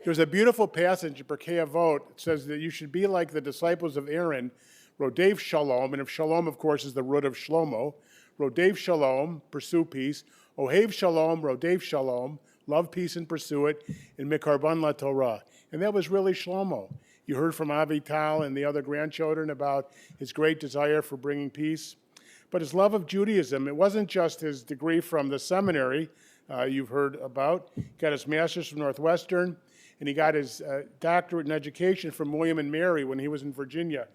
D: There's a beautiful passage in Pirkei Avot that says that you should be like the disciples of Aaron, Rodef Shalom, and if Shalom, of course, is the root of Shlomo, Rodef Shalom, pursue peace, Ohev Shalom, Rodef Shalom, love peace and pursue it, and Mekorban la Torah. And that was really Shlomo. You heard from Avital and the other grandchildren about his great desire for bringing peace. But his love of Judaism, it wasn't just his degree from the seminary you've heard about. He got his master's from Northwestern, and he got his doctorate in education from William and Mary when he was in Virginia.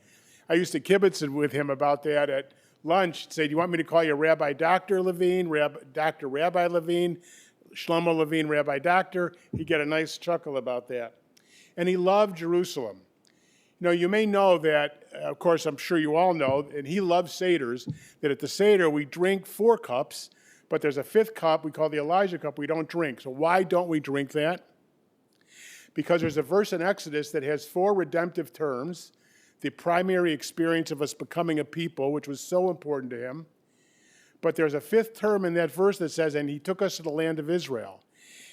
D: I used to kibitz with him about that at lunch, say, do you want me to call you Rabbi Dr. Levine, Dr. Rabbi Levine, Shlomo Levine, Rabbi Doctor? He'd get a nice chuckle about that. And he loved Jerusalem. You know, you may know that, of course, I'm sure you all know, and he loves Seders, that at the Seder we drink 4 cups, but there's a 5th cup we call the Elijah cup we don't drink. So why don't we drink that? Because there's a verse in Exodus that has 4 redemptive terms, the primary experience of us becoming a people, which was so important to him. But there's a 5th term in that verse that says, and he took us to the land of Israel.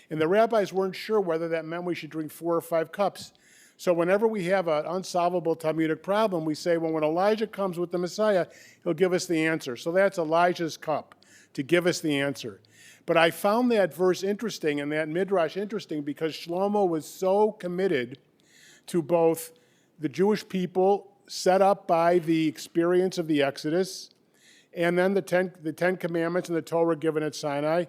D: And the rabbis weren't sure whether that meant we should drink 4 or 5 cups. So whenever we have an unsolvable Talmudic problem, we say, well, when Elijah comes with the Messiah, he'll give us the answer. So that's Elijah's cup, to give us the answer. But I found that verse interesting and that midrash interesting because Shlomo was so committed to both the Jewish people set up by the experience of the Exodus, and then the Ten Commandments and the Torah given at Sinai,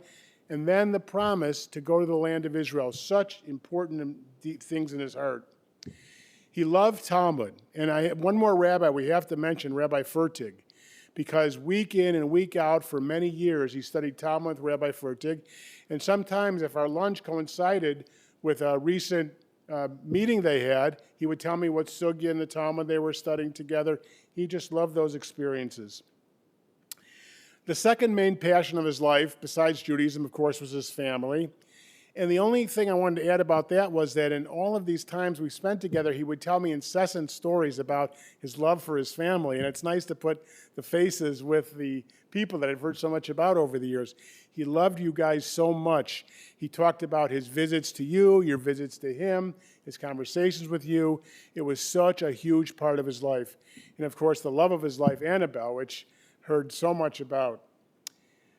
D: and then the promise to go to the land of Israel. Such important and deep things in his heart. He loved Talmud. And one more rabbi we have to mention, Rabbi Fertig, because week in and week out for many years he studied Talmud with Rabbi Fertig. And sometimes if our lunch coincided with a recent meeting they had, he would tell me what sugya and the Talmud they were studying together. He just loved those experiences. The second main passion of his life, besides Judaism, of course, was his family. And the only thing I wanted to add about that was that in all of these times we spent together, he would tell me incessant stories about his love for his family. And it's nice to put the faces with the people that I've heard so much about over the years. He loved you guys so much. He talked about his visits to you, your visits to him, his conversations with you. It was such a huge part of his life. And of course, the love of his life, Annabelle, which heard so much about.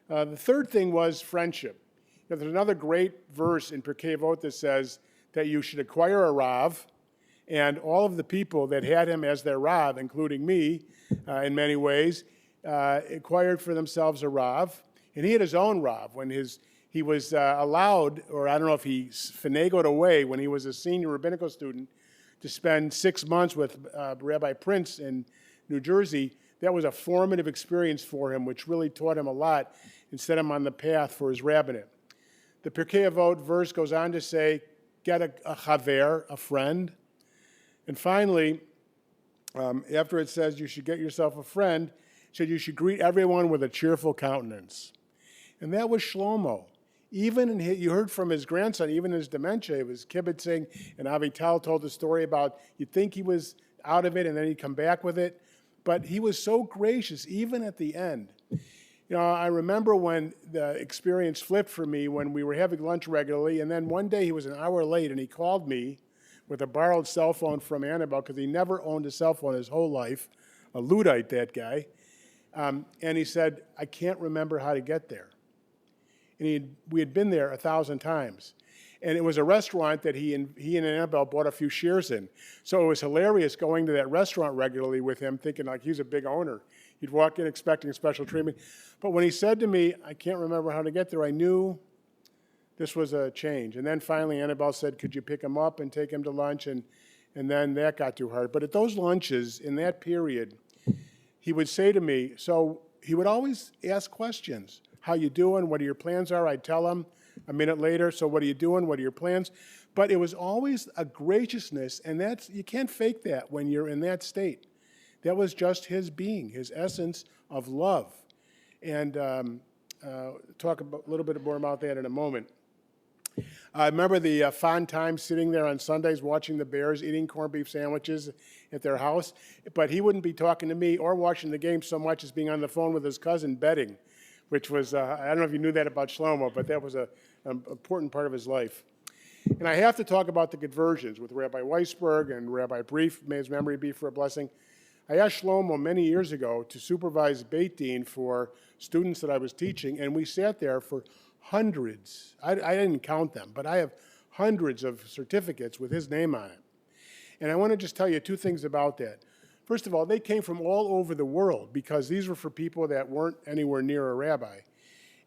D: The third thing was friendship. Now, there's another great verse in Pirkei Avot that says that you should acquire a Rav, and all of the people that had him as their Rav, including me in many ways, acquired for themselves a Rav. And he had his own Rav when he was allowed, or I don't know if he finagled away when he was a senior rabbinical student, to spend 6 months with Rabbi Prinz in New Jersey. That was a formative experience for him, which really taught him a lot and set him on the path for his rabbinate. The Pirkei Avot verse goes on to say, get a chaver, a friend. And finally, after it says you should get yourself a friend, it said you should greet everyone with a cheerful countenance. And that was Shlomo. Even in you heard from his grandson, even in his dementia, it was kibitzing, and Avital told the story about you'd think he was out of it and then he'd come back with it. But he was so gracious, even at the end. You know, I remember when the experience flipped for me when we were having lunch regularly, and then one day he was an hour late, and he called me with a borrowed cell phone from Annabelle because he never owned a cell phone his whole life, a Luddite, that guy. And he said, I can't remember how to get there. And we had been there 1,000 times. And it was a restaurant that he and Annabelle bought a few shares in. So it was hilarious going to that restaurant regularly with him, thinking like he's a big owner. You'd walk in expecting special treatment. But when he said to me, I can't remember how to get there, I knew this was a change. And then finally Annabelle said, could you pick him up and take him to lunch? And then that got too hard. But at those lunches, in that period, he would say to me, so he would always ask questions. How you doing? What are your plans are? I'd tell him a minute later, so what are you doing? What are your plans? But it was always a graciousness, and you can't fake that when you're in that state. That was just his being, his essence of love. And talk a little bit more about that in a moment. I remember the fond time sitting there on Sundays watching the Bears eating corned beef sandwiches at their house, but he wouldn't be talking to me or watching the game so much as being on the phone with his cousin betting, which was, I don't know if you knew that about Shlomo, but that was an important part of his life. And I have to talk about the conversions with Rabbi Weisberg and Rabbi Brief, may his memory be for a blessing. I asked Shlomo many years ago to supervise Beit Din for students that I was teaching, and we sat there for hundreds. I didn't count them, but I have hundreds of certificates with his name on it. And I want to just tell you two things about that. First of all, they came from all over the world because these were for people that weren't anywhere near a rabbi.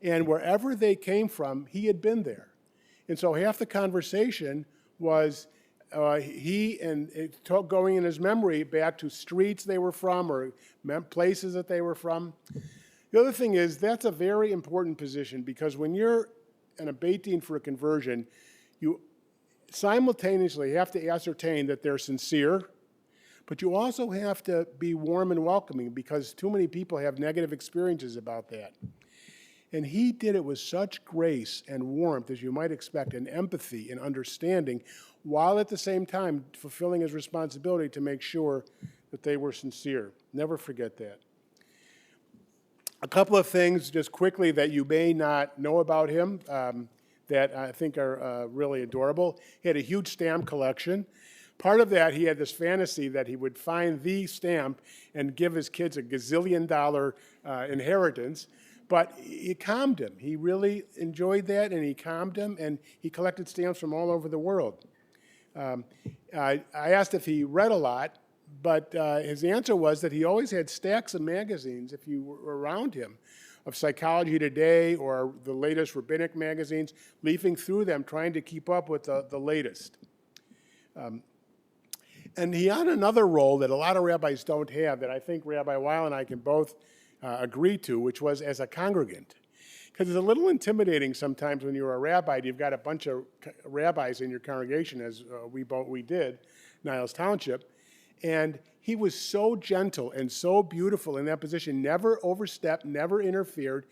D: And wherever they came from, he had been there. And so half the conversation was he going in his memory back to streets they were from or places that they were from. The other thing is that's a very important position because when you're in a Beit Din for a conversion, you simultaneously have to ascertain that they're sincere, but you also have to be warm and welcoming because too many people have negative experiences about that. And he did it with such grace and warmth, as you might expect, and empathy and understanding, while at the same time fulfilling his responsibility to make sure that they were sincere. Never forget that. A couple of things just quickly that you may not know about him that I think are really adorable. He had a huge stamp collection. Part of that, he had this fantasy that he would find the stamp and give his kids a gazillion-dollar inheritance. But it calmed him. He really enjoyed that, and he calmed him, and he collected stamps from all over the world. I asked if he read a lot, but his answer was that he always had stacks of magazines, if you were around him, of Psychology Today or the latest rabbinic magazines, leafing through them, trying to keep up with the latest. And he had another role that a lot of rabbis don't have that I think Rabbi Weil and I can both agree to, which was as a congregant. Because it's a little intimidating sometimes when you're a rabbi, you've got a bunch of rabbis in your congregation, as we did, Niles Township, and he was so gentle and so beautiful in that position, never overstepped, never interfered,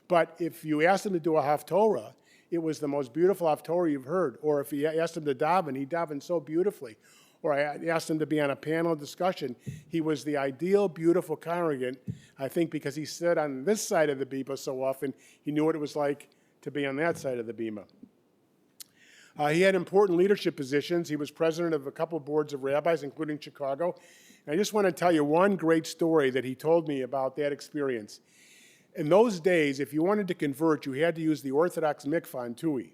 D: but if you asked him to do a haftorah, it was the most beautiful haftorah you've heard, or if you asked him to daven, he davened so beautifully. Or I asked him to be on a panel discussion. He was the ideal, beautiful congregant, I think because he stood on this side of the bima so often, he knew what it was like to be on that side of the bima. He had important leadership positions. He was president of a couple of boards of rabbis, including Chicago. And I just want to tell you one great story that he told me about that experience. In those days, if you wanted to convert, you had to use the Orthodox mikvah in Tui.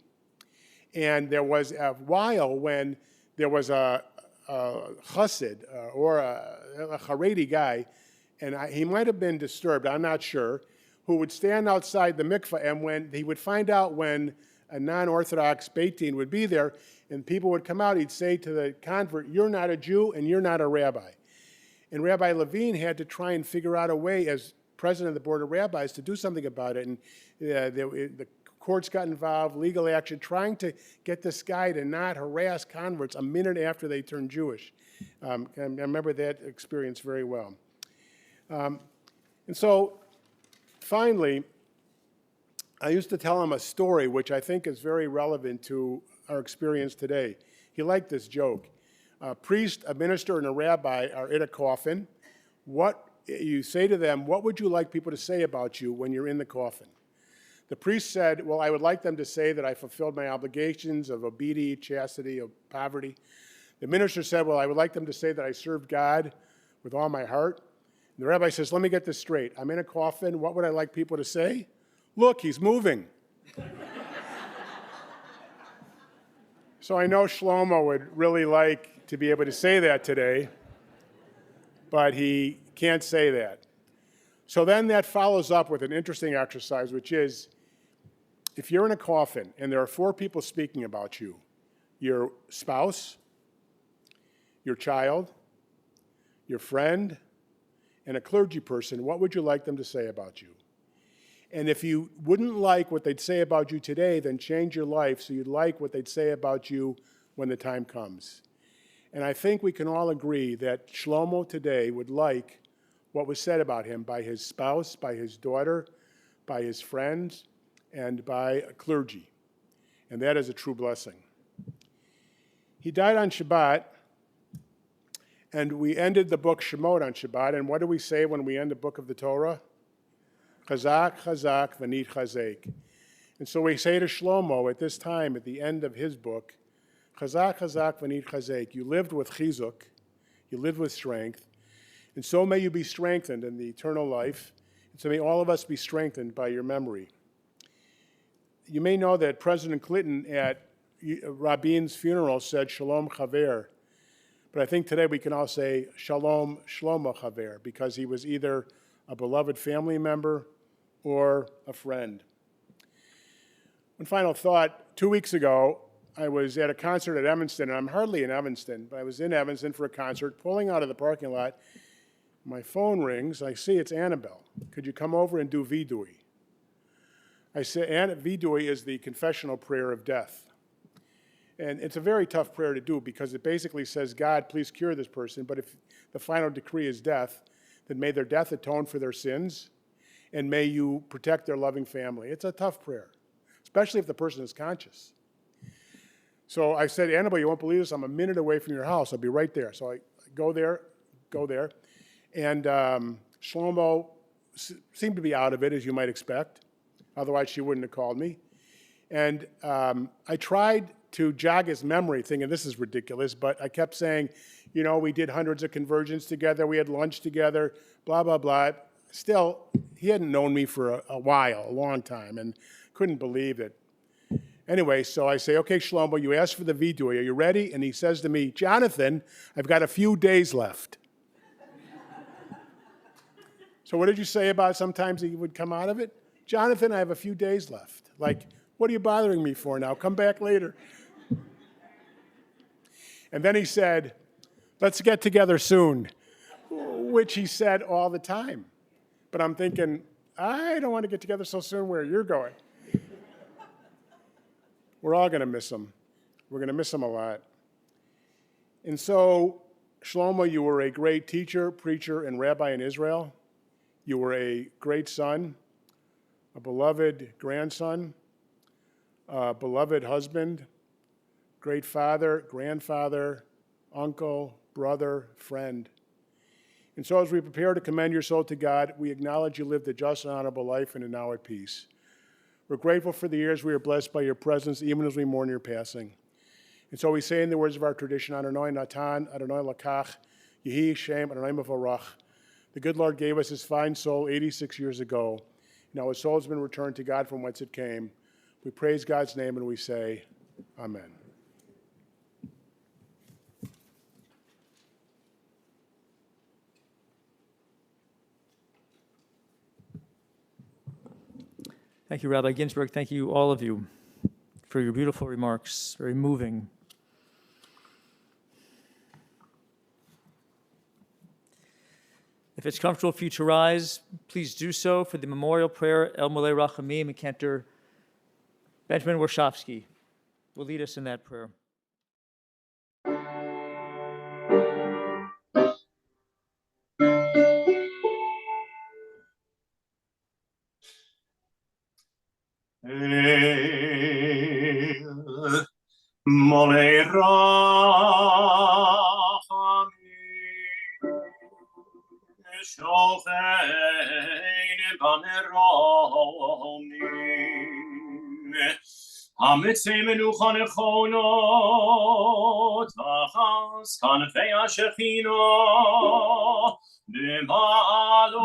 D: And there was a while when there was a chassid or a Haredi guy, and he might have been disturbed, I'm not sure, who would stand outside the mikveh, and when he would find out when a non-Orthodox Beit Din would be there, and people would come out, he'd say to the convert, you're not a Jew and you're not a rabbi. And Rabbi Levine had to try and figure out a way, as president of the Board of Rabbis, to do something about it, and the courts got involved, legal action, trying to get this guy to not harass converts a minute after they turned Jewish. I remember that experience very well. And so, finally, I used to tell him a story which I think is very relevant to our experience today. He liked this joke. A priest, a minister, and a rabbi are in a coffin. You say to them, what would you like people to say about you when you're in the coffin? The priest said, well, I would like them to say that I fulfilled my obligations of obedience, chastity, of poverty. The minister said, well, I would like them to say that I served God with all my heart. And the rabbi says, let me get this straight. I'm in a coffin. What would I like people to say? Look, he's moving. So I know Shlomo would really like to be able to say that today, but he can't say that. So then that follows up with an interesting exercise, which is, if you're in a coffin and there are 4 people speaking about you, your spouse, your child, your friend, and a clergy person, what would you like them to say about you? And if you wouldn't like what they'd say about you today, then change your life so you'd like what they'd say about you when the time comes. And I think we can all agree that Shlomo today would like what was said about him by his spouse, by his daughter, by his friends, and by a clergy. And that is a true blessing. He died on Shabbat, and we ended the book Shemot on Shabbat. And what do we say when we end the book of the Torah? Chazak, chazak, v'nit chazek. And so we say to Shlomo at this time, at the end of his book, chazak, chazak, v'nit chazek. You lived with chizuk, you lived with strength, and so may you be strengthened in the eternal life, and so may all of us be strengthened by your memory. You may know that President Clinton at Rabin's funeral said, Shalom Chaver. But I think today we can all say, Shalom Shlomo Chaver, because he was either a beloved family member or a friend. One final thought. 2 weeks ago, I was at a concert at Evanston, and I'm hardly in Evanston, but I was in Evanston for a concert, pulling out of the parking lot. My phone rings. I see it's Annabelle. Could you come over and do Vidui? I said, Vidui is the confessional prayer of death. And it's a very tough prayer to do because it basically says, God, please cure this person, but if the final decree is death, then may their death atone for their sins, and may you protect their loving family. It's a tough prayer, especially if the person is conscious. So I said, Annabelle, you won't believe this, I'm a minute away from your house. I'll be right there. So I go there, and Shlomo seemed to be out of it, as you might expect. Otherwise, she wouldn't have called me. And I tried to jog his memory, thinking this is ridiculous, but I kept saying, you know, we did hundreds of conversions together, we had lunch together, blah, blah, blah. Still, he hadn't known me for a while, a long time, and couldn't believe it. Anyway, so I say, okay, Shlomo, you asked for the vidui, are you ready? And he says to me, Jonathan, I've got a few days left. So what did you say about sometimes he would come out of it? Jonathan, I have a few days left. Like, what are you bothering me for now? Come back later. And then he said, let's get together soon, which he said all the time. But I'm thinking, I don't want to get together so soon where you're going. We're all going to miss him. We're going to miss him a lot. And so, Shlomo, you were a great teacher, preacher, and rabbi in Israel. You were a great son, a beloved grandson, a beloved husband, great father, grandfather, uncle, brother, friend. And so as we prepare to commend your soul to God, we acknowledge you lived a just and honorable life and are now at peace. We're grateful for the years we are blessed by your presence, even as we mourn your passing. And so we say in the words of our tradition, Adonai Natan, Adonai Lakach, Yehi Shem, Adonai Mevorach. The good Lord gave us his fine soul 86 years ago. Now his soul has been returned to God from whence it came. We praise God's name and we say, Amen.
B: Thank you, Rabbi Ginsburg. Thank you, all of you, for your beautiful remarks. Very moving. If it's comfortable for you to rise, please do so for the memorial prayer. El Molei Rachamim and Cantor Benjamin Warshawski will lead us in that prayer.
C: Molei Rachamim Shochein Baneromim המצי מנוחה נכונות, תחס כנפי השכינה, במעלות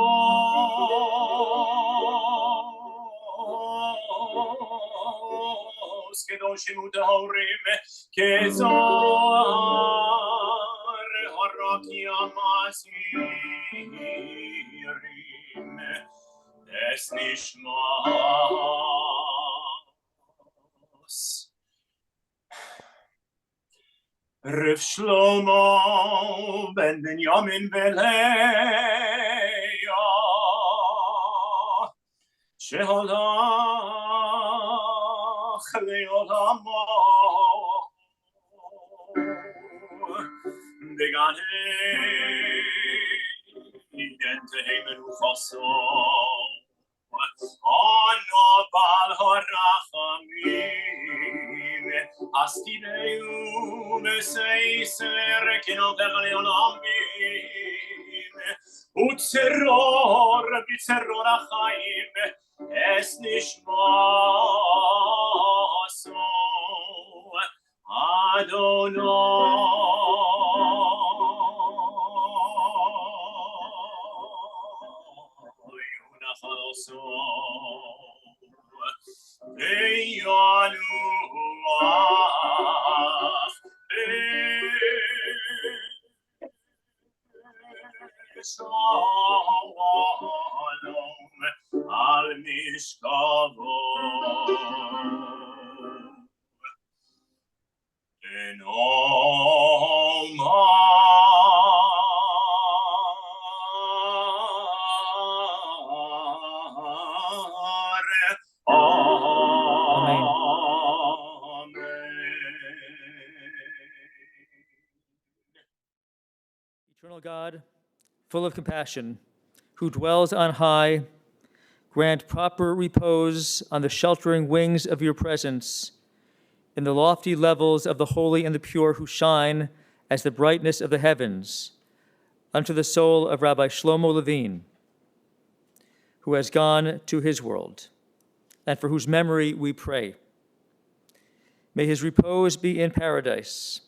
C: קדושים וטהורים כזוהר הרקיע מסעירים אס נשמוס רב שלמה בן בנימין וליה שהלך לעולמו בגן עדן תהי מנוחתו אנו בעל הרחמים הסתירהו בסייסר כנותך לעולמים וצרור בצרור החיים אס נשמתו אדוני ונחלתו וינוח בשלום על משכבו
B: Eternal God, full of compassion, who dwells on high, grant proper repose on the sheltering wings of your presence in the lofty levels of the holy and the pure who shine as the brightness of the heavens unto the soul of Rabbi Shlomo Levine, who has gone to his world, and for whose memory we pray. May his repose be in paradise.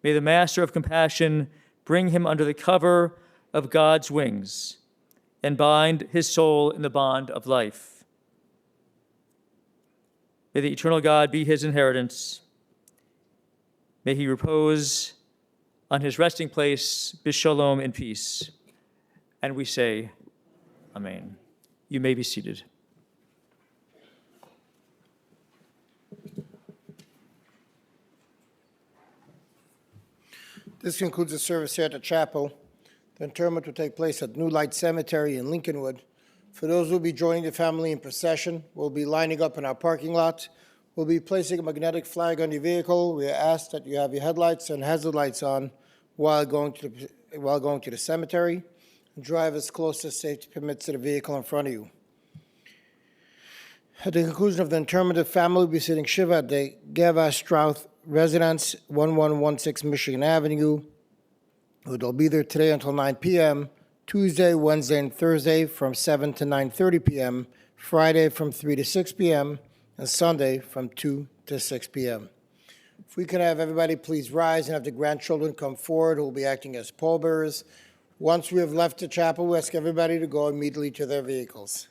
B: May the Master of compassion bring him under the cover of God's wings and bind his soul in the bond of life. May the eternal God be his inheritance. May he repose on his resting place, b'shalom, in peace. And we say, Amen. You may be seated.
A: This concludes the service here at the chapel. The interment will take place at New Light Cemetery in Lincolnwood. For those who will be joining the family in procession, we'll be lining up in our parking lot. We'll be placing a magnetic flag on your vehicle. We ask that you have your headlights and hazard lights on while going to the cemetery. Drive as close as safety permits to the vehicle in front of you. At the conclusion of the interment, the family will be sitting Shiva at the Geva Strauth Residence, 1116 Michigan Avenue. They'll be there today until 9 p.m., Tuesday, Wednesday, and Thursday from 7 to 9:30 p.m., Friday from 3 to 6 p.m., and Sunday from 2 to 6 p.m. If we could have everybody please rise and have the grandchildren come forward who will be acting as pallbearers. Once we have left the chapel, we ask everybody to go immediately to their vehicles.